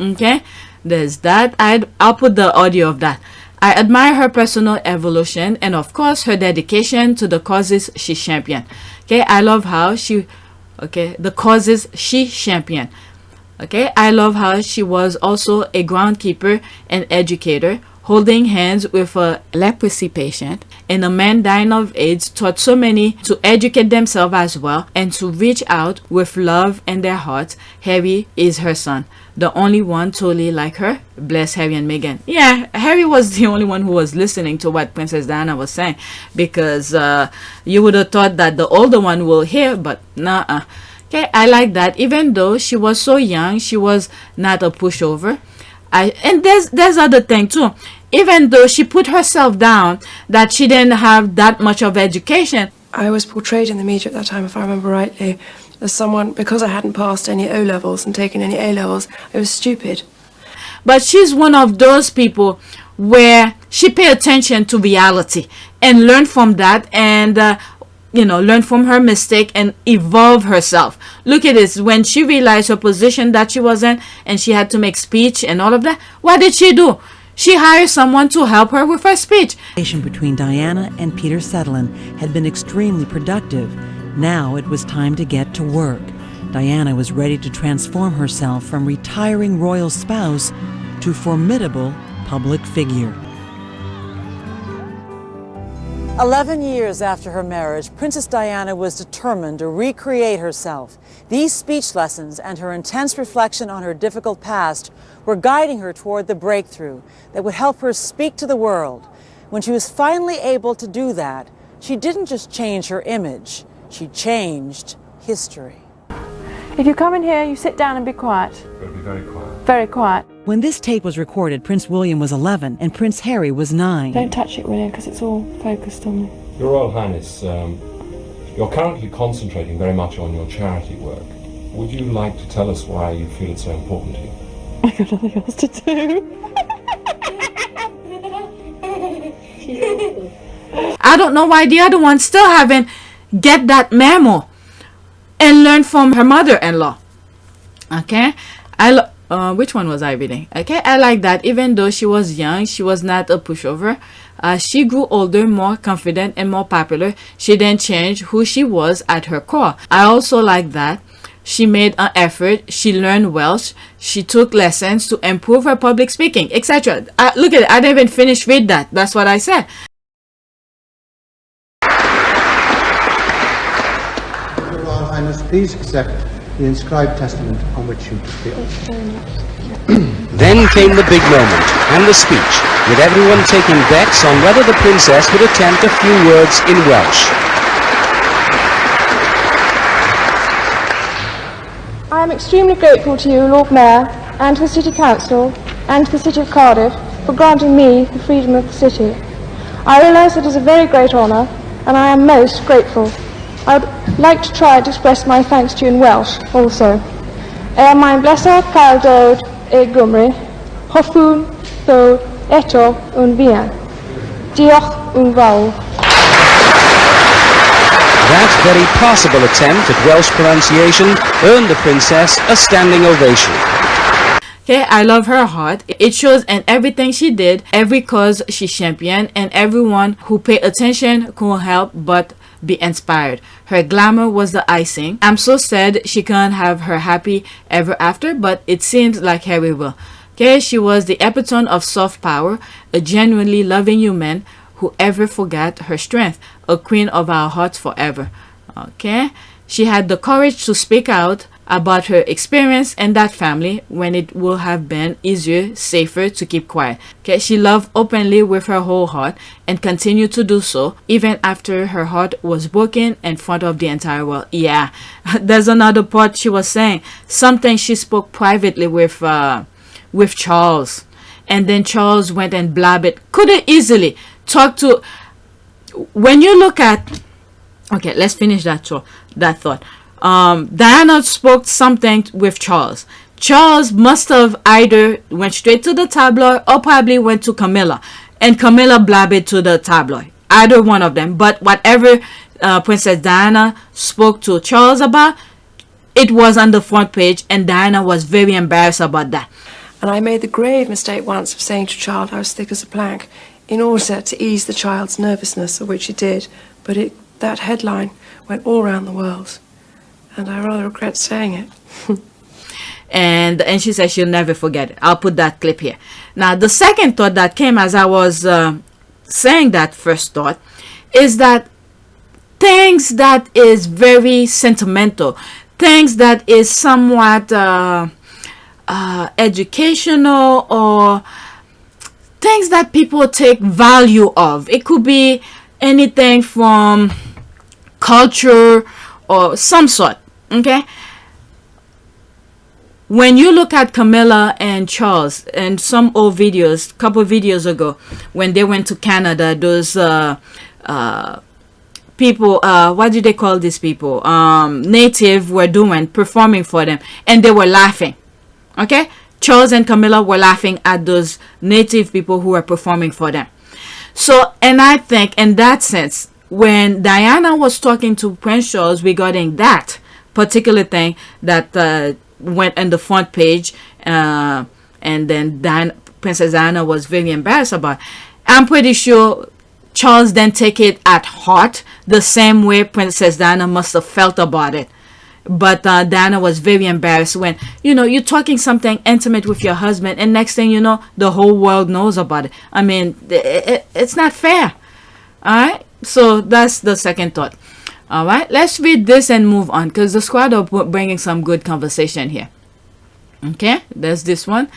Okay, there's that. I'll put the audio of that. I admire her personal evolution and of course her dedication to the causes she championed. Okay, I love how the causes she championed. Okay, I love how she was also a groundkeeper and educator, holding hands with a leprosy patient and a man dying of AIDS, taught so many to educate themselves as well and to reach out with love in their hearts. Harry is her son, the only one totally like her. Bless Harry and Meghan. Yeah, Harry was the only one who was listening to what Princess Diana was saying, because you would have thought that the older one will hear, but nah. Okay, I like that. Even though she was so young, she was not a pushover. And there's other thing too. Even though she put herself down, that she didn't have that much of education. I was portrayed in the media at that time, if I remember rightly, as someone, because I hadn't passed any O-levels and taken any A-levels, I was stupid. But she's one of those people where she pay attention to reality and learn from that, and learn from her mistake and evolve herself. Look at this. When she realized her position that she was in and she had to make speech and all of that, what did she do? She hired someone to help her with her speech. The relation between Diana and Peter Settlen had been extremely productive. Now it was time to get to work. Diana was ready to transform herself from retiring royal spouse to formidable public figure. 11 years after her marriage, Princess Diana was determined to recreate herself. These speech lessons and her intense reflection on her difficult past were guiding her toward the breakthrough that would help her speak to the world. When she was finally able to do that, she didn't just change her image, she changed history. If you come in here, you sit down and be quiet. But be very quiet. Very quiet. When this tape was recorded, Prince William was 11 and Prince Harry was 9. Don't touch it, William, because it's all focused on me. Your Royal Highness, you're currently concentrating very much on your charity work. Would you like to tell us why you feel it's so important to you? I've got nothing else to do. I don't know why the other one still haven't get that memo and learn from her mother-in-law. Okay, which one was I reading? Okay, I like that. Even though she was young, she was not a pushover. She grew older, more confident, and more popular. She didn't change who she was at her core. I also like that. She made an effort. She learned Welsh. She took lessons to improve her public speaking, etc. Look at it. I didn't even finish read that. That's what I said. Your Royal Highness, please accept the inscribed testament on which you feel. Then came the big moment, and the speech, with everyone taking bets on whether the princess would attempt a few words in Welsh. I am extremely grateful to you, Lord Mayor, and to the City Council, and to the City of Cardiff, for granting me the freedom of the city. I realise it is a very great honour, and I am most grateful. I would like to try to express my thanks to you in Welsh, also. Mae'n blesar cael dod e Gymru, hoffwn ddod eto yn fuan. Diolch yn fawr. That very passable attempt at Welsh pronunciation earned the princess a standing ovation. Okay, I love her heart. It shows in everything she did, every cause she championed, and everyone who paid attention couldn't help but be inspired. Her glamour was the icing. I'm so sad she can't have her happy ever after, but it seems like Harry will. Okay, she was the epitome of soft power, a genuinely loving human who ever forgot her strength, a queen of our hearts forever. Okay, she had the courage to speak out about her experience in that family when it would have been easier, safer to keep quiet. Okay, she loved openly with her whole heart and continued to do so even after her heart was broken in front of the entire world. Yeah, there's another part she was saying something she spoke privately with Charles, and then Charles went and blabbed it. Could have easily talked to. When you look at, okay, let's finish that thought. Diana spoke something with Charles. Charles must have either went straight to the tabloid or probably went to ConMilla, and ConMilla blabbed to the tabloid. Either one of them. But whatever Princess Diana spoke to Charles about, it was on the front page, and Diana was very embarrassed about that. And I made the grave mistake once of saying to a child I was thick as a plank in order to ease the child's nervousness, of which it did. But that headline went all around the world. And I rather regret saying it. and she said she'll never forget it. I'll put that clip here. Now, the second thought that came as I was saying that first thought is that things that is very sentimental, things that is somewhat educational, or things that people take value of. It could be anything from culture or some sort. Okay, when you look at ConMilla and Charles and some old videos, couple videos ago, when they went to Canada, those people, what do they call these people? Native were doing, performing for them, and they were laughing. Okay, Charles and ConMilla were laughing at those native people who were performing for them. So, and I think in that sense, when Diana was talking to Prince Charles regarding that particular thing that went on the front page, and then Princess Diana was very embarrassed about it, I'm pretty sure Charles didn't take it at heart the same way Princess Diana must have felt about it. But Diana was very embarrassed when, you know, you're talking something intimate with your husband, and next thing you know, the whole world knows about it. I mean, it's not fair. All right, so that's the second thought. All right, let's read this and move on, because the squad are bringing some good conversation here. Okay, there's this one,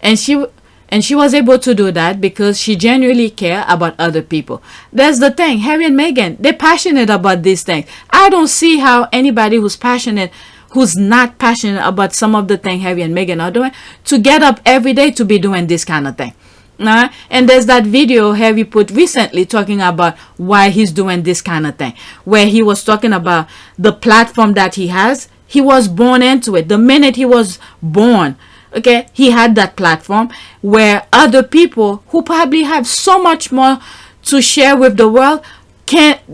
and she was able to do that because she genuinely cares about other people. That's the thing. Harry and Meghan, they're passionate about these things. I don't see how anybody who's not passionate about some of the things Harry and Meghan are doing, to get up every day to be doing this kind of thing. And there's that video Harry put recently talking about why he's doing this kind of thing, where he was talking about the platform that he has. He was born into it. The minute he was born, okay, he had that platform where other people who probably have so much more to share with the world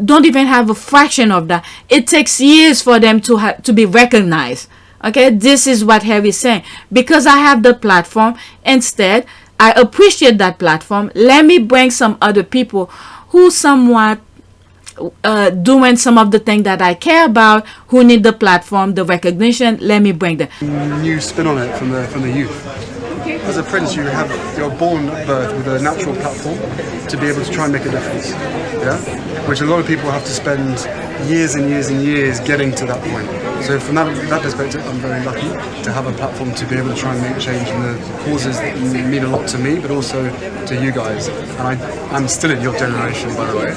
don't even have a fraction of that. It takes years for them to be recognized. Okay, this is what Harry's saying. Because I have the platform, instead, I appreciate that platform. Let me bring some other people who somewhat doing some of the things that I care about, who need the platform, the recognition. Let me bring them. New spin on it from the youth. As a prince, you're born at birth with a natural platform to be able to try and make a difference. Yeah, which a lot of people have to spend years and years and years getting to that point. So from that perspective, I'm very lucky to have a platform to be able to try and make change in the causes that mean a lot to me, but also to you guys. And I'm still in your generation, by the way.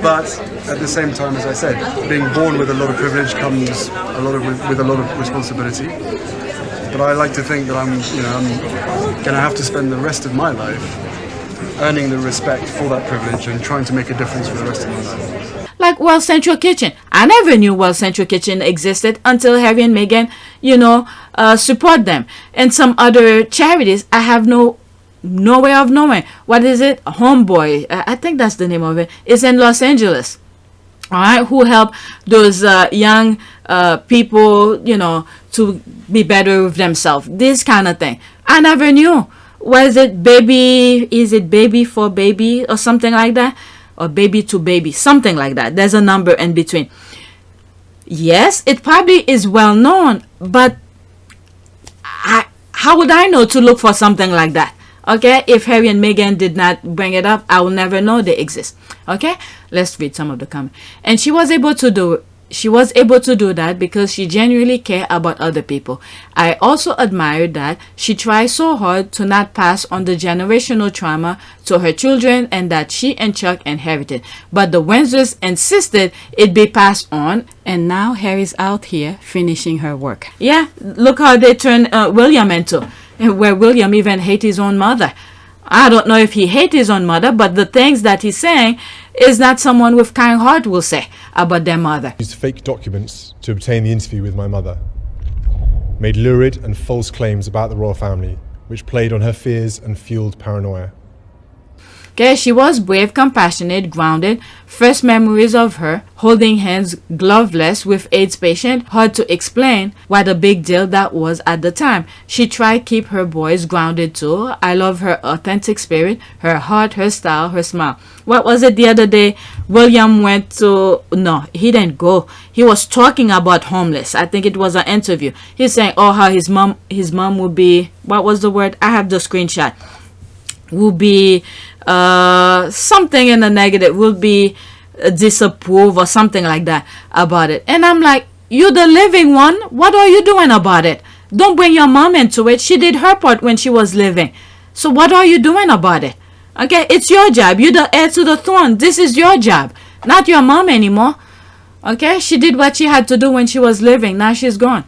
But at the same time, as I said, being born with a lot of privilege comes with a lot of responsibility. But I like to think that I'm going to have to spend the rest of my life earning the respect for that privilege and trying to make a difference for the rest of my life. Like World Central Kitchen. I never knew World Central Kitchen existed until Harry and Meghan, support them. And some other charities, I have no way of knowing. What is it? Homeboy, I think that's the name of it. It's in Los Angeles. All right, who help those young people, to be better with themselves. This kind of thing. I never knew. Was it baby? Is it baby for baby or something like that? Or baby to baby, something like that. There's a number in between. Yes, it probably is well known, but how would I know to look for something like that? Okay, if Harry and Meghan did not bring it up, I will never know they exist. Okay, let's read some of the comments. And she was able to do that because she genuinely cared about other people. I also admire that she tries so hard to not pass on the generational trauma to her children, and that she and Chuck inherited. But the Windsors insisted it be passed on, and now Harry's out here finishing her work. Yeah, look how they turned William into, where William even hates his own mother. I don't know if he hates his own mother, but the things that he's saying is not someone with kind heart will say about their mother. Used fake documents to obtain the interview with my mother. Made lurid and false claims about the royal family, which played on her fears and fueled paranoia. Okay, she was brave, compassionate, grounded. First memories of her holding hands gloveless with AIDS patient. Hard to explain what a big deal that was at the time. She tried to keep her boys grounded too. I love her authentic spirit, her heart, her style, her smile. What was it the other day? William went to... No, he didn't go. He was talking about homeless. I think it was an interview. He's saying, oh, how his mom would be... What was the word? I have the screenshot. Will be something in the negative, will be disapprove or something like that about it. And I'm like, you're the living one. What are you doing about it? Don't bring your mom into it. She did her part when she was living. So what are you doing about it? Okay, it's your job. You're the heir to the throne. This is your job, not your mom anymore. Okay, she did what she had to do when she was living. Now she's gone.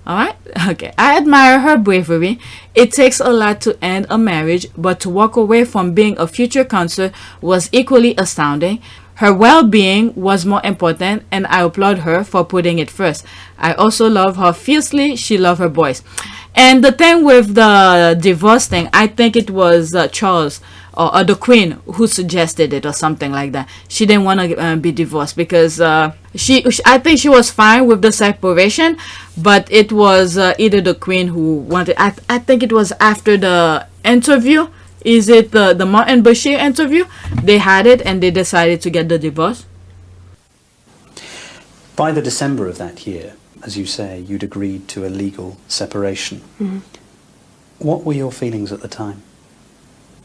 All right. Okay. I admire her bravery. It takes a lot to end a marriage, but to walk away from being a future consort was equally astounding. Her well-being was more important, and I applaud her for putting it first. I also love how fiercely she loved her boys. And the thing with the divorce thing, I think it was Charles or the Queen who suggested it or something like that. She didn't want to be divorced because I think she was fine with the separation, but it was either the Queen who wanted. I think it was after the interview. Is it the Martin Bashir interview? They had it and they decided to get the divorce. By the December of that year, as you say, you'd agreed to a legal separation. Mm-hmm. What were your feelings at the time?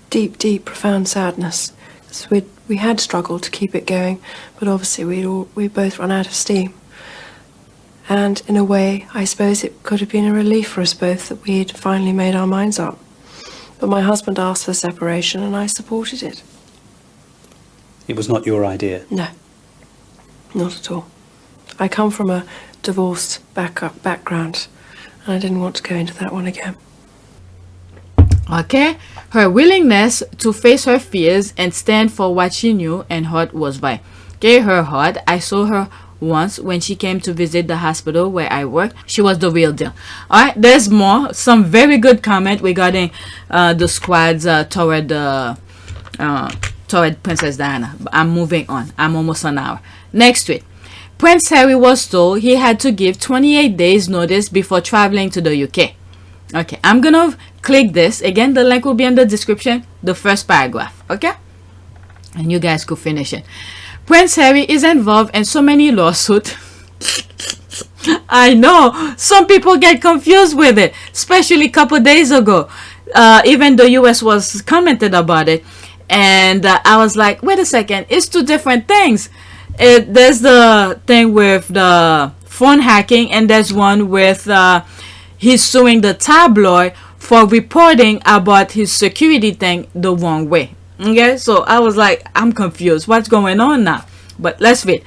Deep, deep, profound sadness. So we had struggled to keep it going, but obviously we both run out of steam. And in a way, I suppose it could have been a relief for us both that we'd finally made our minds up. But my husband asked for separation and I supported it. It was not your idea? No, not at all. I come from a divorced background and I didn't want to go into that one again. Okay, her willingness to face her fears and stand for what she knew and heart was right. Okay, her heart. I saw her once when she came to visit the hospital where I work. She was the real deal. All right, there's more. Some very good comment regarding the squads toward Princess Diana. I'm moving on. I'm almost an hour. Next tweet. Prince Harry was told he had to give 28 days notice before traveling to the UK. Okay, I'm gonna click this. Again, the link will be in the description. The first paragraph. Okay? And you guys could finish it. Prince Harry is involved in so many lawsuits. I know. Some people get confused with it. Especially a couple days ago. Even the US was commented about it. And I was like, wait a second. It's two different things. There's the thing with the phone hacking. And there's one with he's suing the tabloid for reporting about his security thing the wrong way. Okay, so I was like, I'm confused. What's going on now? But let's read.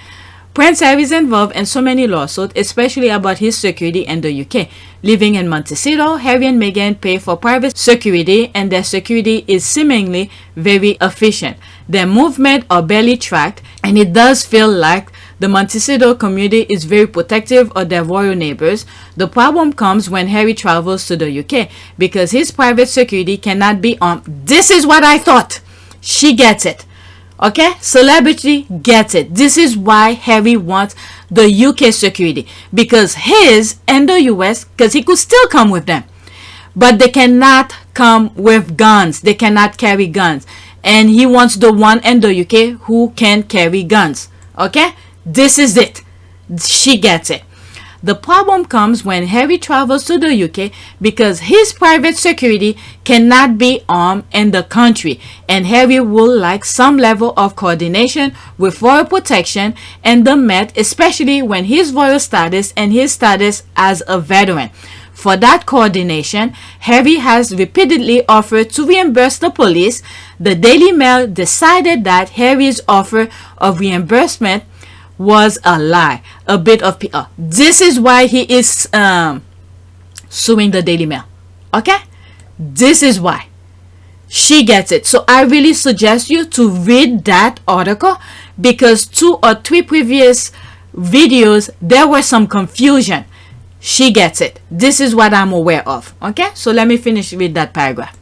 Prince Harry is involved in so many lawsuits, especially about his security in the UK. Living in Montecito, Harry and Meghan pay for private security, and their security is seemingly very efficient. Their movements are barely tracked, and it does feel like the Montecito community is very protective of their royal neighbors. The problem comes when Harry travels to the UK, because his private security cannot be armed. This is what I thought. She gets it. Okay? Celebrity gets it. This is why Harry wants the UK security. Because his and the US, because he could still come with them. But they cannot come with guns. They cannot carry guns. And he wants the one in the UK who can carry guns. Okay? This is it. She gets it. The problem comes when Harry travels to the UK because his private security cannot be armed in the country, and Harry will like some level of coordination with royal protection and the Met, especially when his royal status and his status as a veteran. For that coordination, Harry has repeatedly offered to reimburse the police. The Daily Mail decided that Harry's offer of reimbursement was a lie, a bit of PR. This is why he is suing the Daily Mail. Okay? This is why. She gets it. So I really suggest you to read that article, because 2 or 3 previous videos there was some confusion. She gets it. This is what I'm aware of. Okay? So let me finish with that paragraph.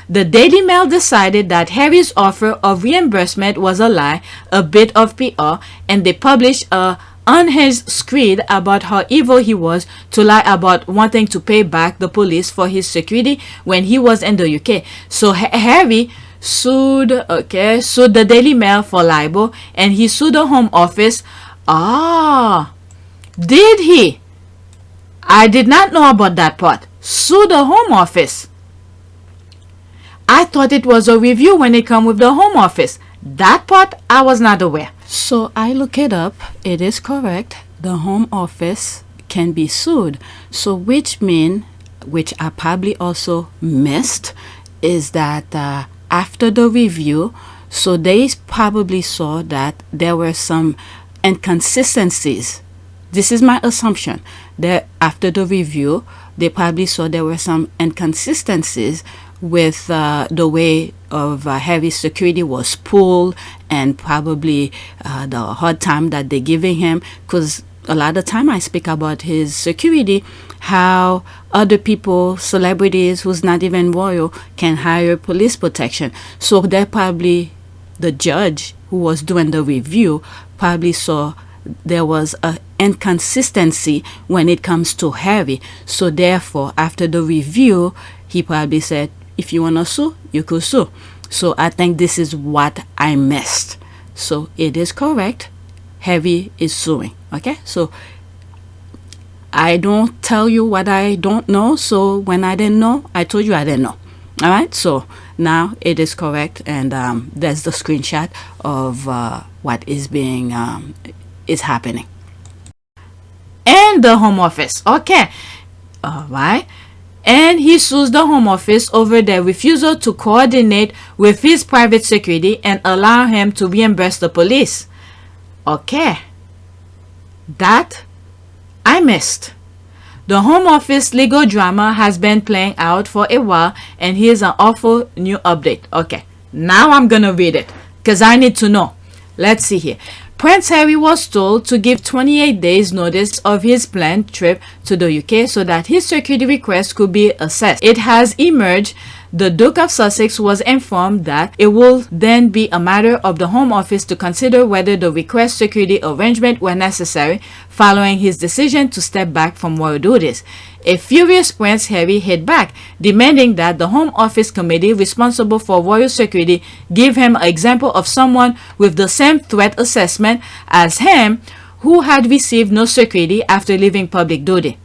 The Daily Mail decided that Harry's offer of reimbursement was a lie, a bit of PR, and they published a unhinged screed about how evil he was to lie about wanting to pay back the police for his security when he was in the UK. So Harry sued the Daily Mail for libel, and he sued the Home Office. Did he? I did not know about that part. Sue the Home Office. I thought it was a review when it come with the Home Office. That part I was not aware. So I look it up. It is correct. The Home Office can be sued. So which I probably also missed, is that after the review, so they probably saw that there were some inconsistencies. This is my assumption, that after the review, they probably saw there were some inconsistencies with the way of Harry's security was pulled, and probably the hard time that they're giving him, because a lot of time I speak about his security, how other people, celebrities who's not even royal, can hire police protection. So they're probably, the judge who was doing the review probably saw there was an inconsistency when it comes to Harry. So therefore, after the review, he probably said, if you want to sue, you could sue. So I think this is what I missed. So it is correct. Harry is suing. Okay, so I don't tell you what I don't know. So when I didn't know, I told you I didn't know. All right, so now it is correct, and there's the screenshot of what is being is happening. And the Home Office. Okay, all right. And he sues the Home Office over their refusal to coordinate with his private security and allow him to reimburse the police. Okay, that I missed. The Home Office legal drama has been playing out for a while, and here's an awful new update. Okay, now I'm gonna read it because I need to know. Let's see here. Prince Harry was told to give 28 days notice of his planned trip to the UK so that his security request could be assessed. It has emerged the Duke of Sussex was informed that it will then be a matter of the Home Office to consider whether the request security arrangement were necessary following his decision to step back from royal duties. A furious Prince Harry hit back, demanding that the Home Office committee responsible for royal security give him an example of someone with the same threat assessment as him who had received no security after leaving public duty.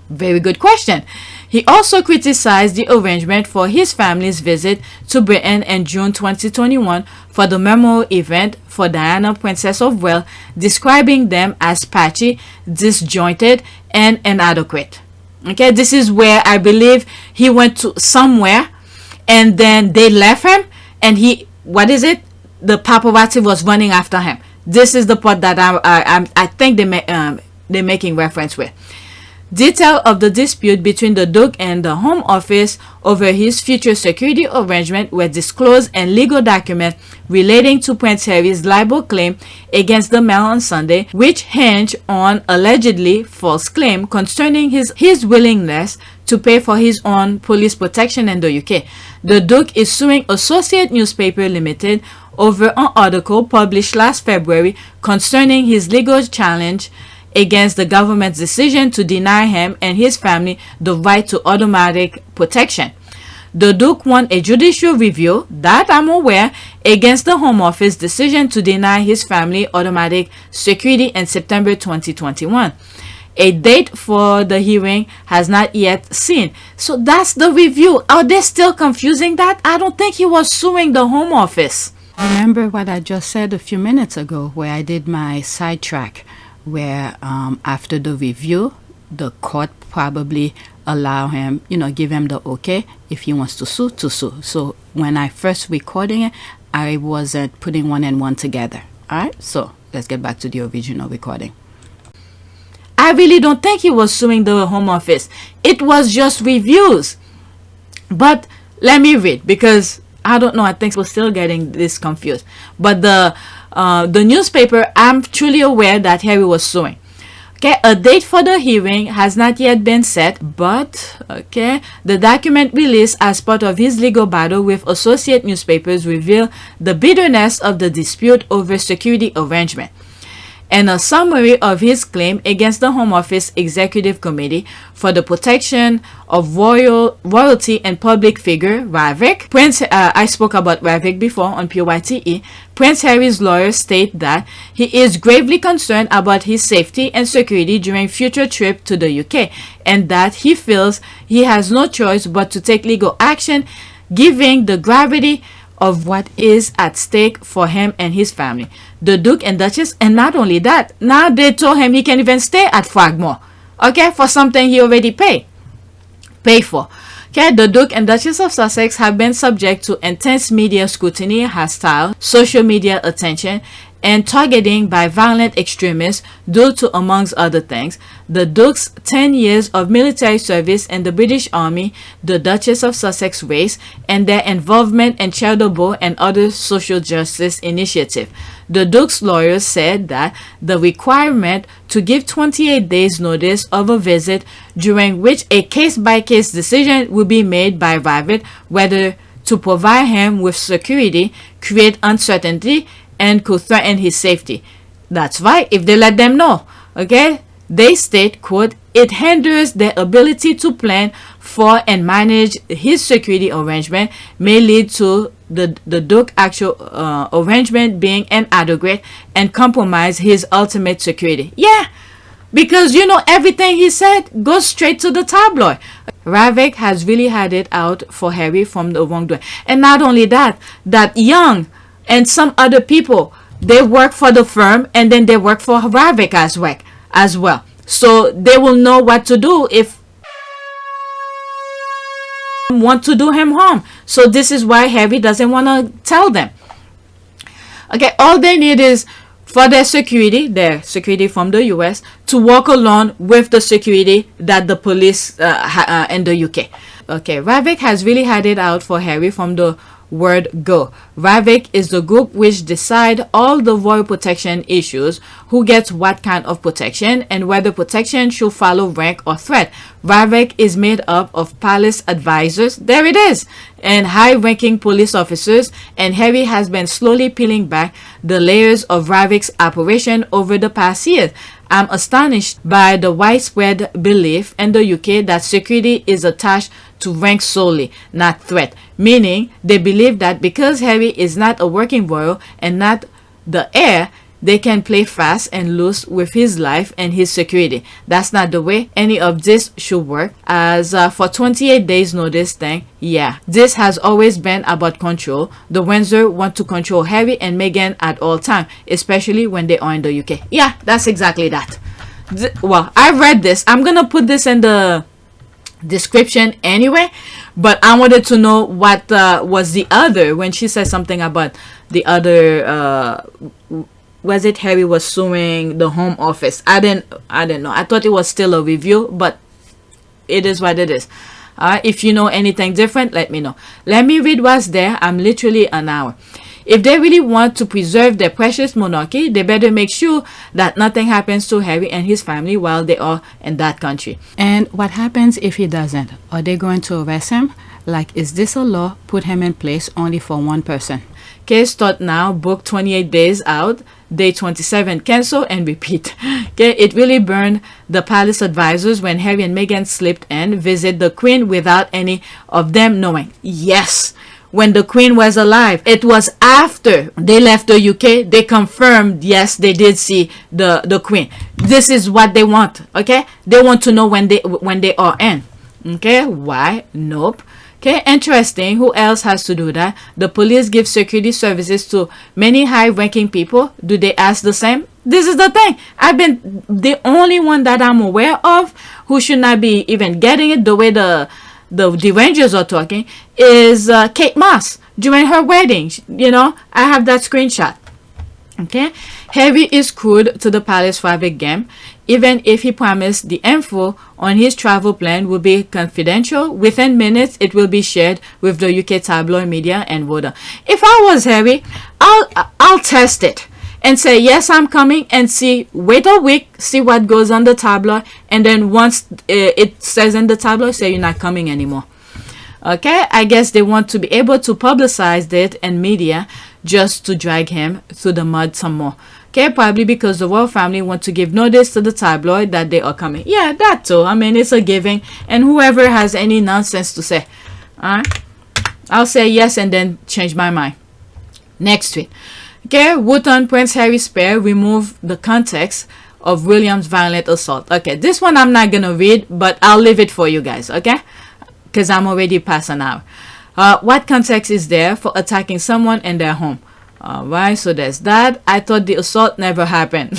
Very good question. He also criticized the arrangement for his family's visit to Britain in June 2021 for the memorial event for Diana, Princess of Wales, describing them as patchy, disjointed, and inadequate. Okay, this is where I believe he went to somewhere and then they left him, and he, what is it? The paparazzi was running after him. This is the part that I think they're making reference with. Detail of the dispute between the Duke and the Home Office over his future security arrangement were disclosed in legal documents relating to Prince Harry's libel claim against the Mail on Sunday, which hinged on allegedly false claim concerning his willingness to pay for his own police protection in the UK. The Duke is suing Associate Newspaper Limited over an article published last February concerning his legal challenge against the government's decision to deny him and his family the right to automatic protection. The Duke won a judicial review, that I'm aware, against the Home Office decision to deny his family automatic security in September 2021. A date for the hearing has not yet seen. So that's the review. Are they still confusing that? I don't think he was suing the Home Office. Remember what I just said a few minutes ago where I did my sidetrack, where after the review, the court probably allow him, give him the okay if he wants to sue, to sue. So when I first recording it, I wasn't putting one and one together. All right, so let's get back to the original recording. I really don't think he was suing the Home Office. It was just reviews. But let me read, because I don't know, I think we're still getting this confused. But the newspaper, I'm truly aware that Harry was suing. Okay, a date for the hearing has not yet been set, but the document released as part of his legal battle with Associate Newspapers reveal the bitterness of the dispute over security arrangement. And a summary of his claim against the Home Office Executive Committee for the Protection of Royalty and Public Figure, RAVIC. I spoke about RAVIC before on PYTE. Prince Harry's lawyers state that he is gravely concerned about his safety and security during future trip to the UK, and that he feels he has no choice but to take legal action, given the gravity of what is at stake for him and his family. The Duke and Duchess, and not only that, now they told him he can even stay at Frogmore, for something he already paid for. The Duke and Duchess of Sussex have been subject to intense media scrutiny, hostile social media attention, and targeting by violent extremists due to, amongst other things, the Duke's 10 years of military service in the British Army, the Duchess of Sussex race, and their involvement in charitable and other social justice initiatives. The Duke's lawyers said that the requirement to give 28 days notice of a visit during which a case-by-case decision will be made by Ravitt whether to provide him with security create uncertainty and could threaten his safety. That's right, if they let them know. Okay, they state, quote, it hinders their ability to plan for and manage his security arrangement, may lead to the Duke's actual arrangement being inadequate and compromise his ultimate security. Yeah, because you know everything he said goes straight to the tabloid. Ravitt has really had it out for Harry from the wrongdoing. And not only that, that Young and some other people, they work for the firm and then they work for Ravitt as well. So they will know what to do if want to do him harm. So this is why Harry doesn't want to tell them. Okay, all they need is for their security from the US, to walk along with the security that the police in the UK. Okay, Ravitt has really had it out for Harry from the word go. Ravitt is the group which decide all the royal protection issues, who gets what kind of protection and whether protection should follow rank or threat. Ravitt is made up of palace advisors, there it is, and high-ranking police officers, and Harry has been slowly peeling back the layers of Ravitt's operation over the past years. I'm astonished by the widespread belief in the UK that security is attached to rank solely, not threat, meaning they believe that because Harry is not a working royal and not the heir, they can play fast and loose with his life and his security. That's not the way any of this should work. As for 28 days notice thing, yeah, this has always been about control. The Windsor want to control Harry and Meghan at all time, especially when they are in the UK. Yeah, that's exactly that. Well, I read this. I'm gonna put this in the description anyway, but I wanted to know what was the other, when she said something about the other was it Harry was suing the Home Office. I didn't know. I thought it was still a review, but it is what it is. If you know anything different, let me know. Let me read what's there. I'm literally an hour. If they really want to preserve their precious monarchy, they better make sure that nothing happens to Harry and his family while they are in that country. And what happens if he doesn't? Are they going to arrest him? Like, is this a law put him in place only for one person? Case start now, book 28 days out, day 27, cancel and repeat. Okay, it really burned the palace advisors when Harry and Meghan slipped in, visit the Queen without any of them knowing. Yes, when the Queen was alive. It was after they left the UK, they confirmed, yes, they did see the Queen. This is what they want, okay? They want to know when they are in. Okay, why? Nope. Okay, interesting. Who else has to do that? The police give security services to many high-ranking people. Do they ask the same? This is the thing. I've been the only one that I'm aware of who should not be even getting it the way the Rangers are talking is Kate Moss during her wedding. You know, I have that screenshot. Okay, Harry is screwed to the palace private game. Even if he promised the info on his travel plan will be confidential, within minutes it will be shared with the UK tabloid media and Wootton. If I was Harry, I'll test it and say yes, I'm coming, and see, wait a week, see what goes on the tabloid, and then once it says in the tabloid, say you're not coming anymore. Okay, I guess they want to be able to publicize it in media just to drag him through the mud some more. Okay, probably because the royal family want to give notice to the tabloid that they are coming. Yeah, that too. I mean, it's a giving, and whoever has any nonsense to say, I'll say yes and then change my mind. Next tweet. Okay, Wootton, Prince Harry's pair remove the context of William's violent assault. Okay, this one I'm not gonna read, but I'll leave it for you guys, okay? Because I'm already past an hour. What context is there for attacking someone in their home? Alright, so there's that. I thought the assault never happened.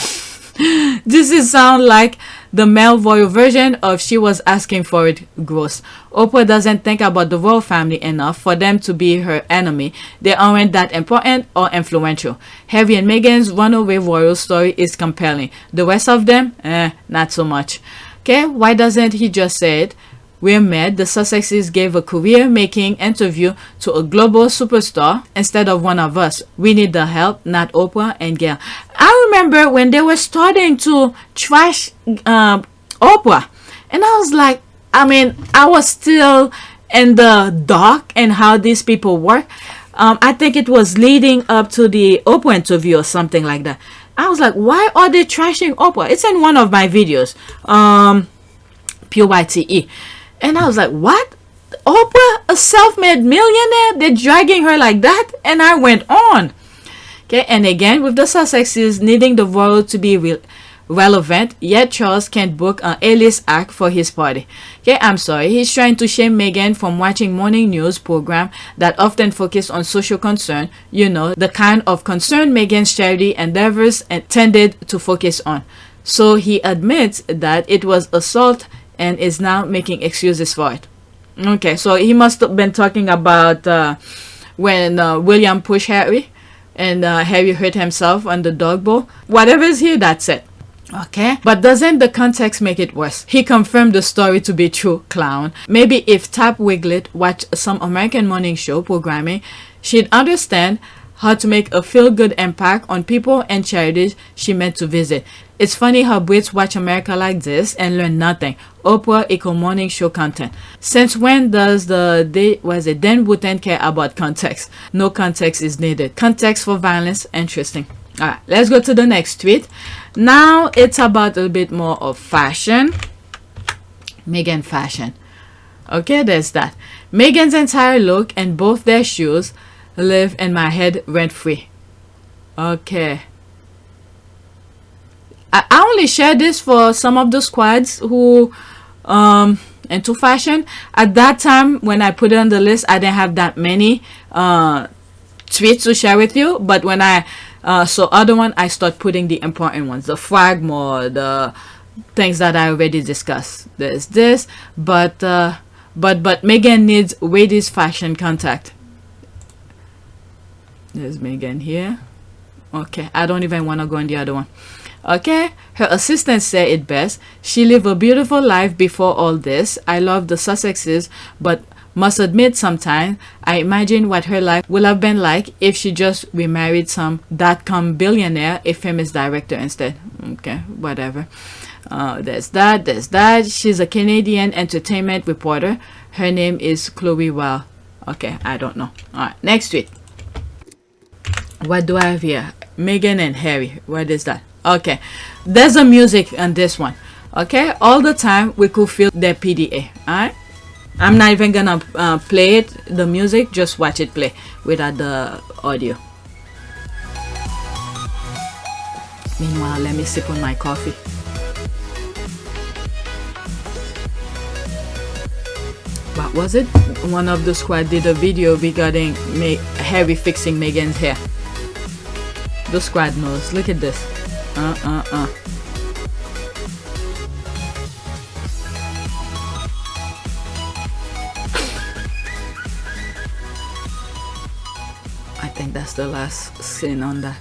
This is sound like The male royal version of She Was Asking For It gross. Oprah doesn't think about the royal family enough for them to be her enemy. They aren't that important or influential. Harry and Meghan's runaway royal story is compelling. The rest of them, not so much. Okay, why doesn't he just say it? We're mad the Sussexes gave a career-making interview to a global superstar instead of one of us. We need the help, not Oprah and Gail. I remember when they were starting to trash Oprah. And I was like, I was still in the dark and how these people work. I think it was leading up to the Oprah interview or something like that. I was like, why are they trashing Oprah? It's in one of my videos. PYTE. And I was like, what? Oprah, a self-made millionaire? They're dragging her like that? And I went on. Okay, and again, with the Sussexes needing the royal to be relevant, yet Charles can't book an A-list act for his party. Okay, I'm sorry. He's trying to shame Meghan from watching morning news program that often focus on social concern. You know, the kind of concern Meghan's charity endeavors tended to focus on. So he admits that it was assault and is now making excuses for it. Okay, so he must have been talking about when William pushed Harry and Harry hurt himself on the dog bowl. Whatever's here, that's it. Okay, but doesn't the context make it worse? He confirmed the story to be true, clown. Maybe if Tab Wiglet watched some American morning show programming, she'd understand how to make a feel-good impact on people and charities she meant to visit. It's funny how Brits watch America like this and learn nothing. Oprah equal morning show content. Since when does Dan Wootton care about context? No context is needed. Context for violence, interesting. Alright, let's go to the next tweet. Now it's about a bit more of fashion. Meghan fashion. Okay, there's that. Meghan's entire look and both their shoes live in my head rent-free. Okay. I only share this for some of the squads who into fashion. At that time when I put it on the list, I didn't have that many tweets to share with you, but when I saw other one, I start putting the important ones, the Frogmore, the things that I already discussed. There's this, but Meghan needs Wade's fashion contact. There's Meghan here. Okay, I don't even want to go on the other one. Okay, her assistant said it best. She lived a beautiful life before all this. I love the Sussexes, but must admit sometimes I imagine what her life would have been like if she just remarried some .com billionaire, a famous director instead. Okay, whatever. There's that. She's a Canadian entertainment reporter. Her name is Chloe Wow. Okay, I don't know. Alright, next tweet. What do I have here? Meghan and Harry. What is that? Okay, there's a music on this one. Okay, all the time we could feel their PDA. Alright, I'm not even gonna play it, the music, just watch it play without the audio. Meanwhile, let me sip on my coffee. What was it? One of the squad did a video regarding Harry fixing Meghan's hair. The squad knows. Look at this. I think that's the last scene on that.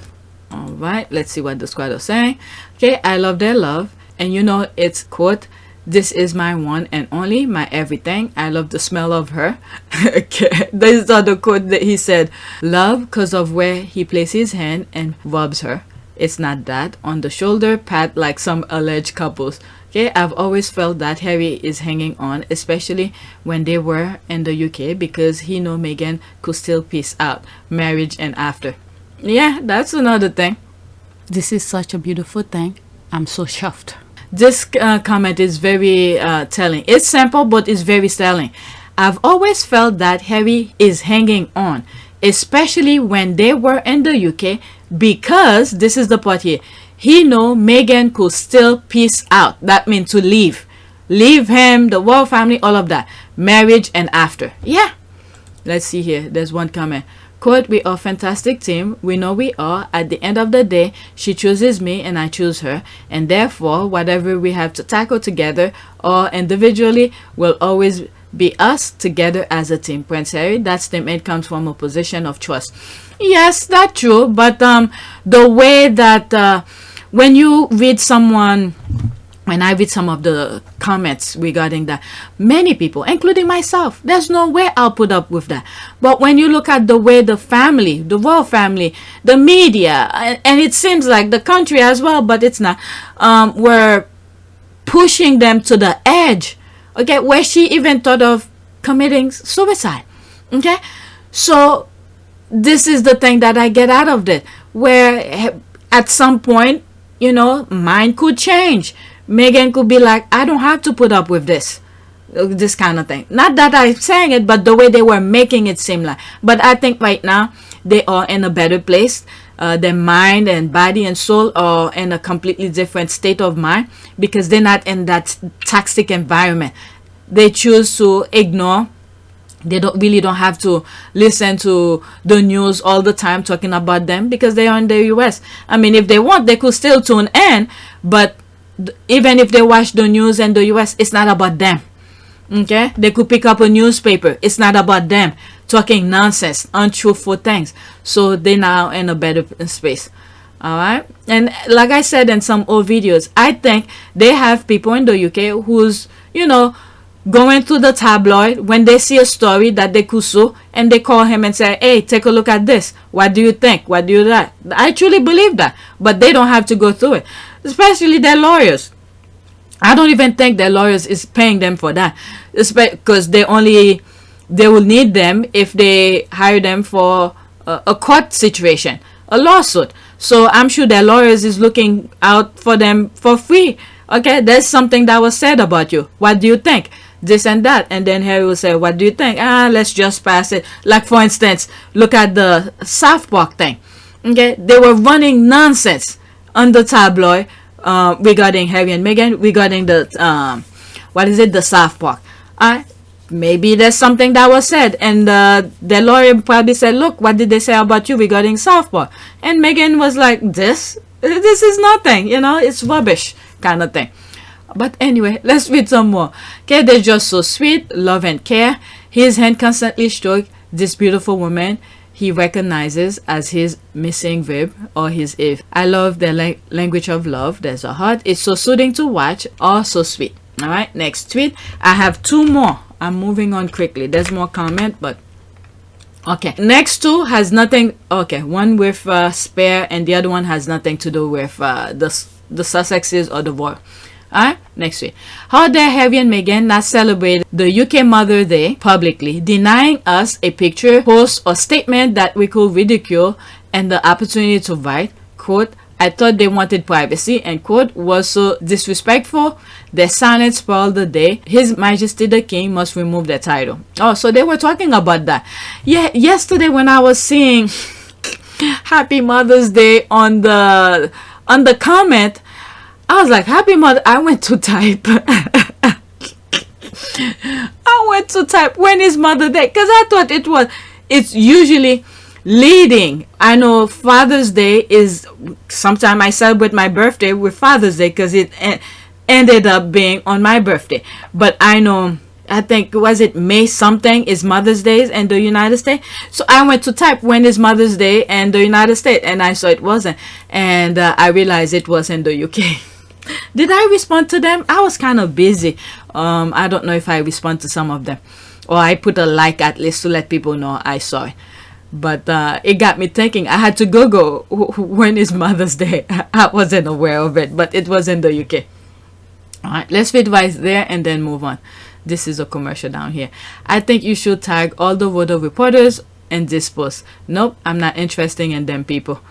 Alright, let's see what the squad are saying. Okay, I love their love. And you know, it's quote, "This is my one and only, my everything. I love the smell of her." Okay, these are the quote that he said. Love because of where he places his hand and rubs her. It's not that on the shoulder pat like some alleged couples. Okay, I've always felt that Harry is hanging on, especially when they were in the UK, because he know Meghan could still peace out, marriage and after. Yeah, that's another thing. This is such a beautiful thing. I'm so chuffed. This comment is very telling. It's simple, but it's very telling. I've always felt that Harry is hanging on, especially when they were in the UK, because this is the part here. He know Meghan could still peace out. That means to leave him, the royal family, all of that, marriage and after. Yeah, let's see here. There's one comment. Quote, we are a fantastic team. We know we are. At the end of the day, she chooses me and I choose her. And therefore, whatever we have to tackle together or individually will always be us together as a team. Prince Harry, that statement comes from a position of trust. Yes, that's true. But the way that when you read someone, when I read some of the comments regarding that, many people, including myself, there's no way I'll put up with that. But when you look at the way the family, the royal family, the media, and it seems like the country as well, but it's not, we're pushing them to the edge, okay, where she even thought of committing suicide, okay? So this is the thing that I get out of it, where at some point, you know, mine could change. Meghan could be like, I don't have to put up with this kind of thing. Not that I'm saying it, but the way they were making it seem like. But I think right now they are in a better place. Their mind and body and soul are in a completely different state of mind because they're not in that toxic environment. They choose to ignore. They don't have to listen to the news all the time talking about them because they are in the US. I mean, if they want, they could still tune in, but even if they watch the news in the US, it's not about them. Okay, they could pick up a newspaper. It's not about them talking nonsense, untruthful things. So they're now in a better space. All right, and like I said in some old videos, I think they have people in the UK who's, you know, going through the tabloid when they see a story that they could sue, and they call him and say, hey, take a look at this. What do you think? What do you that? I truly believe that, but they don't have to go through it, especially their lawyers. I don't even think their lawyers is paying them for that, because they will need them if they hire them for a court situation, a lawsuit. So I'm sure their lawyers is looking out for them for free. Okay, there's something that was said about you. What do you think? This and that. And then Harry will say, what do you think? Let's just pass it. Like, for instance, look at the South Park thing. Okay, they were running nonsense on the tabloid regarding Harry and Meghan, regarding the the South Park. Maybe there's something that was said, and the lawyer probably said, look, what did they say about you regarding South Park? And Meghan was like, this is nothing, you know, it's rubbish kind of thing. But anyway, let's read some more. Okay, they're just so sweet, love and care. His hand constantly stroked this beautiful woman he recognizes as his missing rib or his if. I love the language of love. There's a heart. It's so soothing to watch. Oh, so sweet. All right, next tweet. I have two more. I'm moving on quickly. There's more comment, but okay. Next two has nothing. Okay, one with spare, and the other one has nothing to do with the Sussexes or the war. Alright, next week. How dare Harry and Meghan not celebrate the UK Mother Day publicly, denying us a picture, post, or statement that we could ridicule and the opportunity to write, quote, I thought they wanted privacy, and quote, was so disrespectful. Their silence spoiled the day. His Majesty the King must remove the title. Oh, so they were talking about that. Yeah, yesterday when I was seeing Happy Mother's Day on the comment, I was like, Happy Mother. I went to type. When is Mother Day? Because I thought it's usually leading. I know Father's Day is, sometimes I celebrate my birthday with Father's Day because it ended up being on my birthday. But I know, I think, was it May something is Mother's Day in the United States? So I went to type when is Mother's Day in the United States, and I saw it wasn't. And I realized it was in the UK. Did I respond to them? I was kind of busy. I don't know if I respond to some of them, or I put a like at least to let people know I saw it. But it got me thinking. I had to Google when is Mother's Day. I wasn't aware of it, but it was in the UK. All right, let's read right there and then move on. This is a commercial down here. I think you should tag all the Wootton reporters in this post. Nope, I'm not interested in them people.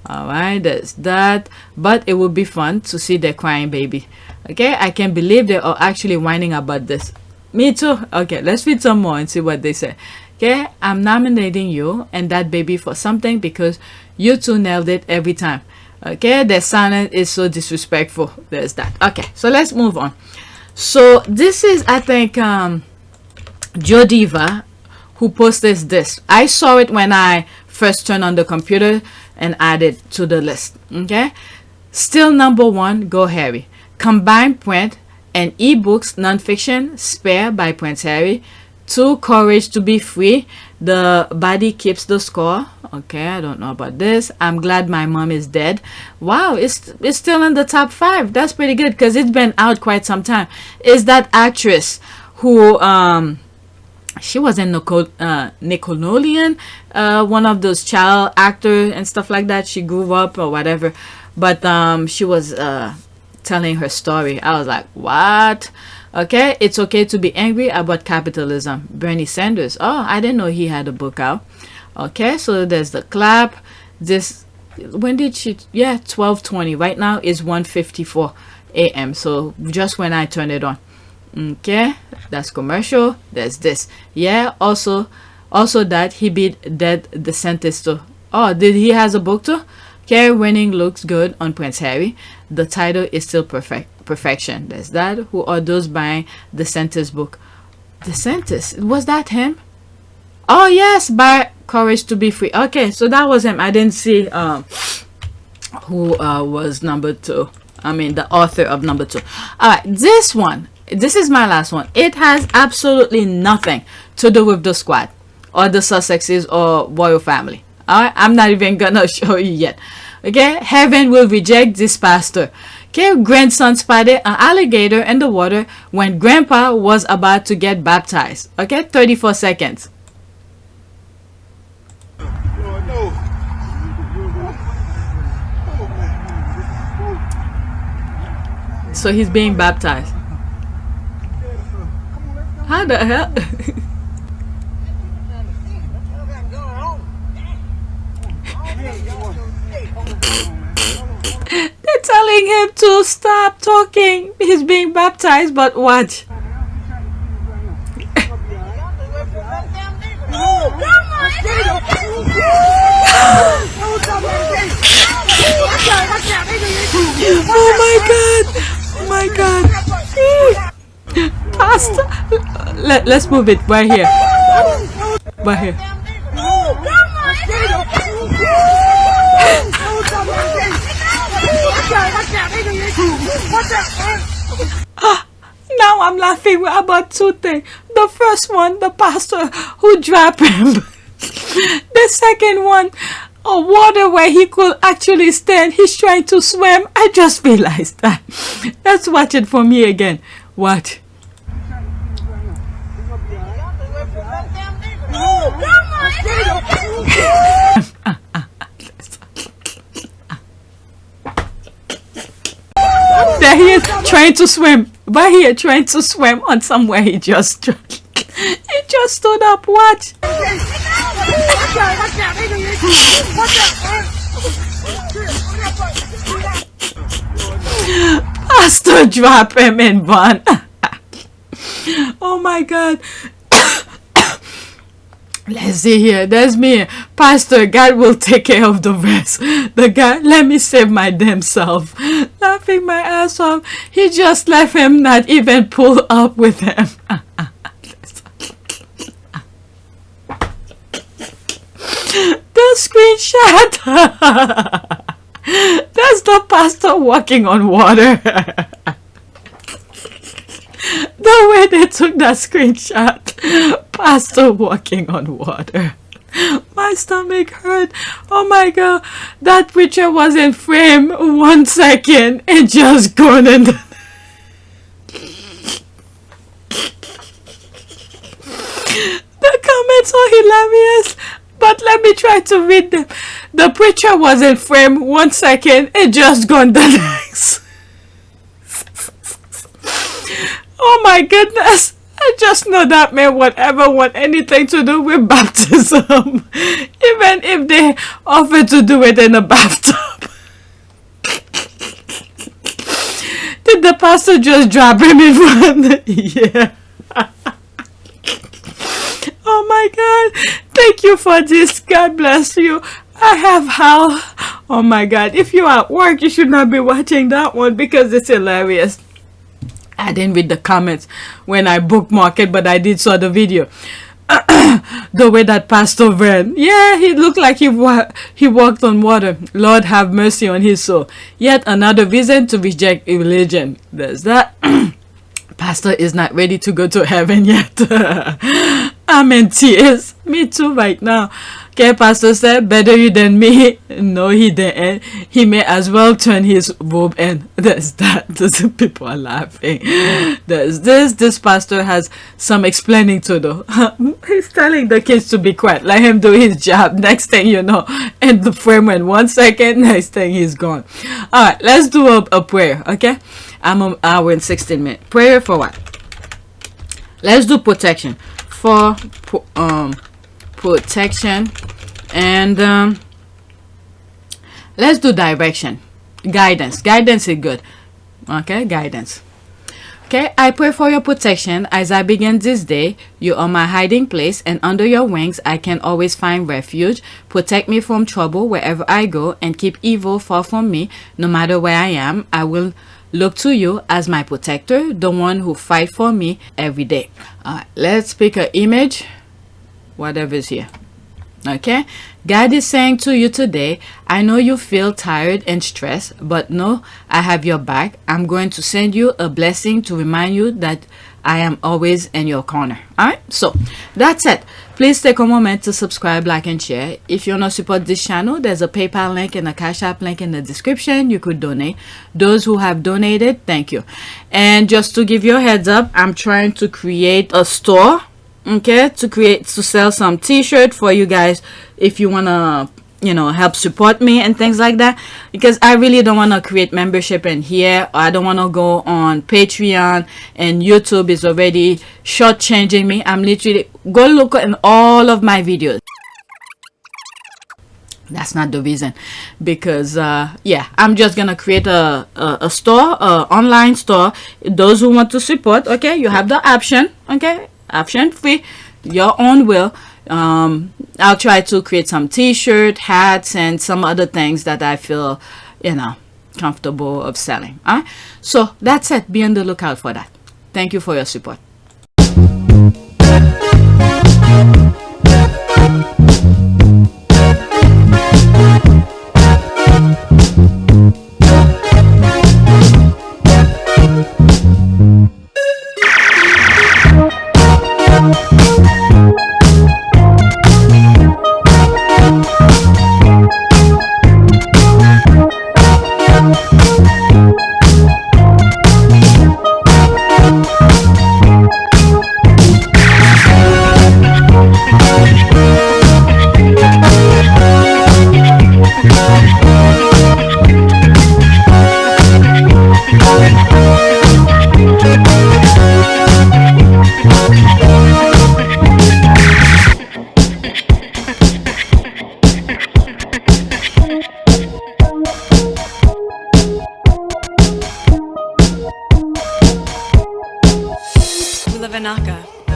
Alright, there's that. But it would be fun to see their crying baby. Okay, I can't believe they are actually whining about this. Me too. Okay, let's read some more and see what they say. Okay, I'm nominating you and that baby for something because you two nailed it every time. Okay, their silence is so disrespectful. There's that. Okay, so let's move on. So this is, I think, Jodiva, who posted this. I saw it when I first turned on the computer and added to the list. Okay, still number 1, Go Harry. Combined print and ebooks, nonfiction, Spare by Prince Harry. 2, Courage to be Free. The Body Keeps the Score. Okay, I don't know about this. I'm Glad My Mom is Dead. Wow, it's still in the top 5. That's pretty good because it's been out quite some time. Is that actress who she was in Nickelodeon, one of those child actors and stuff like that. She grew up or whatever, but she was telling her story. I was like, what? Okay, It's Okay to Be Angry About Capitalism. Bernie Sanders. Oh, I didn't know he had a book out. Okay, so there's the clap. This, when did she? Yeah, 12:20. Right now is 1:54 a.m. So just when I turn it on. Okay, that's commercial. There's this. Yeah, also that he beat Dead DeSantis too. Oh, did he has a book too? Okay, Winning Looks Good on Prince Harry. The title is still Perfection. There's that. Who are those buying DeSantis book? DeSantis, was that him? Oh yes, by Courage to be Free. Okay, so that was him. I didn't see who was number 2. I mean the author of number 2. All right, this one. This is my last one. It has absolutely nothing to do with the squad or the Sussexes or royal family. All right, I'm not even gonna show you yet. Okay, Heaven Will Reject This Pastor. Okay, grandson spotted an alligator in the water when grandpa was about to get baptized. Okay, 34 seconds. So he's being baptized. How the hell? They're telling him to stop talking. He's being baptized, but watch. Oh my God! Oh my God! Pastor, let's move it right here. Right here. Now I'm laughing about 2 things. The first one, the pastor who dropped him. The second one, a water where he could actually stand. He's trying to swim. I just realized that. Let's watch it for me again. What? There he is trying to swim. Right here trying to swim on somewhere he just stood up. What? Pastor drop him in one. Oh my God. Let's see here. There's me. Pastor, God will take care of the rest. The guy, let me save my damn self. Laughing my ass off. He just left him not even pull up with him. The screenshot. That's the pastor walking on water. The way they took that screenshot. Pastor walking on water. My stomach hurt. Oh my God. That picture was in frame 1 second and just gone in the... The comments are hilarious, but let me try to read them. The picture was in frame 1 second and just gone the next. Oh my goodness. I just know that man whatever want anything to do with baptism. Even if they offer to do it in a bathtub. Did the pastor just drop him in front? Yeah. Oh my God. Thank you for this. God bless you. I have how. Oh my God. If you're at work, you should not be watching that one because it's hilarious. I didn't read the comments when I bookmarked it, but I did saw the video. the way that pastor ran. Yeah, he looked like he walked on water. Lord have mercy on his soul. Yet another reason to reject religion. There's that. Pastor is not ready to go to heaven yet. I'm in tears. Me too right now. Okay, pastor said, better you than me. No, he didn't. He may as well turn his robe in. There's that. The people are laughing. There's this. This pastor has some explaining to do. He's telling the kids to be quiet. Let him do his job. Next thing you know, in the frame in 1 second, next thing he's gone. All right, let's do a prayer, okay? I'm an hour and 16 minutes. Prayer for what? Let's do protection. For protection, and let's do direction. Guidance is good. Okay, guidance. Okay, I pray for your protection as I begin this day. You are my hiding place, and under your wings I can always find refuge. Protect me from trouble wherever I go, and keep evil far from me. No matter where I am, I will look to you as my protector, the one who fights for me every day. All right, let's pick an image, whatever is here. Okay, God is saying to you today, I know you feel tired and stressed, but no, I have your back. I'm going to send you a blessing to remind you that I am always in your corner. All right, so that's it. Please take a moment to subscribe, like, and share. If you want to support this channel, there's a PayPal link and a Cash App link in the description. You could donate. Those who have donated, thank you. And just to give you a heads up, I'm trying to create a store, okay, to sell some t-shirt for you guys if you want to, you know, help support me and things like that, because I really don't want to create membership in here. I don't want to go on Patreon, and YouTube is already shortchanging me. I'm literally, go look at all of my videos. That's not the reason, because yeah, I'm just gonna create a store, a online store. Those who want to support, okay, you have the option, okay, option free, your own will. I'll try to create some t-shirt, hats, and some other things that I feel, you know, comfortable of selling. All right, so that's it. Be on the lookout for that. Thank you for your support.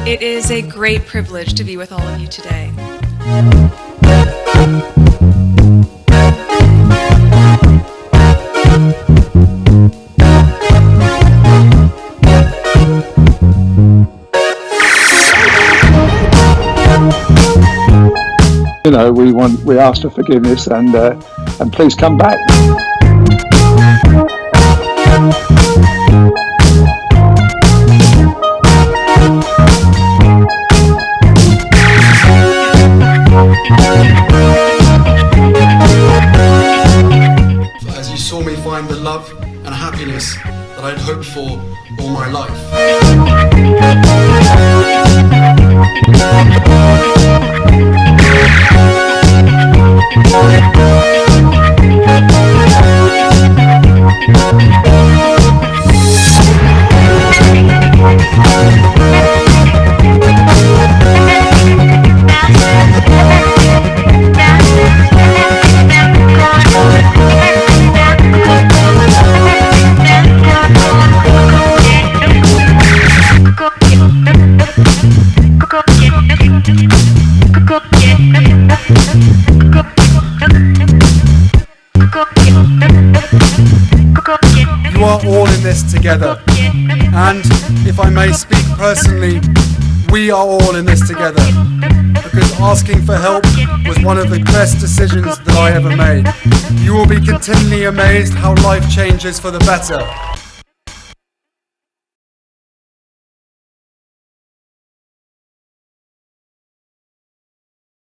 It is a great privilege to be with all of you today. You know, we ask for forgiveness, and please come back. As you saw me find the love and happiness that I'd hoped for all my life. You are all in this together, and if I may speak personally, we are all in this together. Because asking for help was one of the best decisions that I ever made. You will be continually amazed how life changes for the better.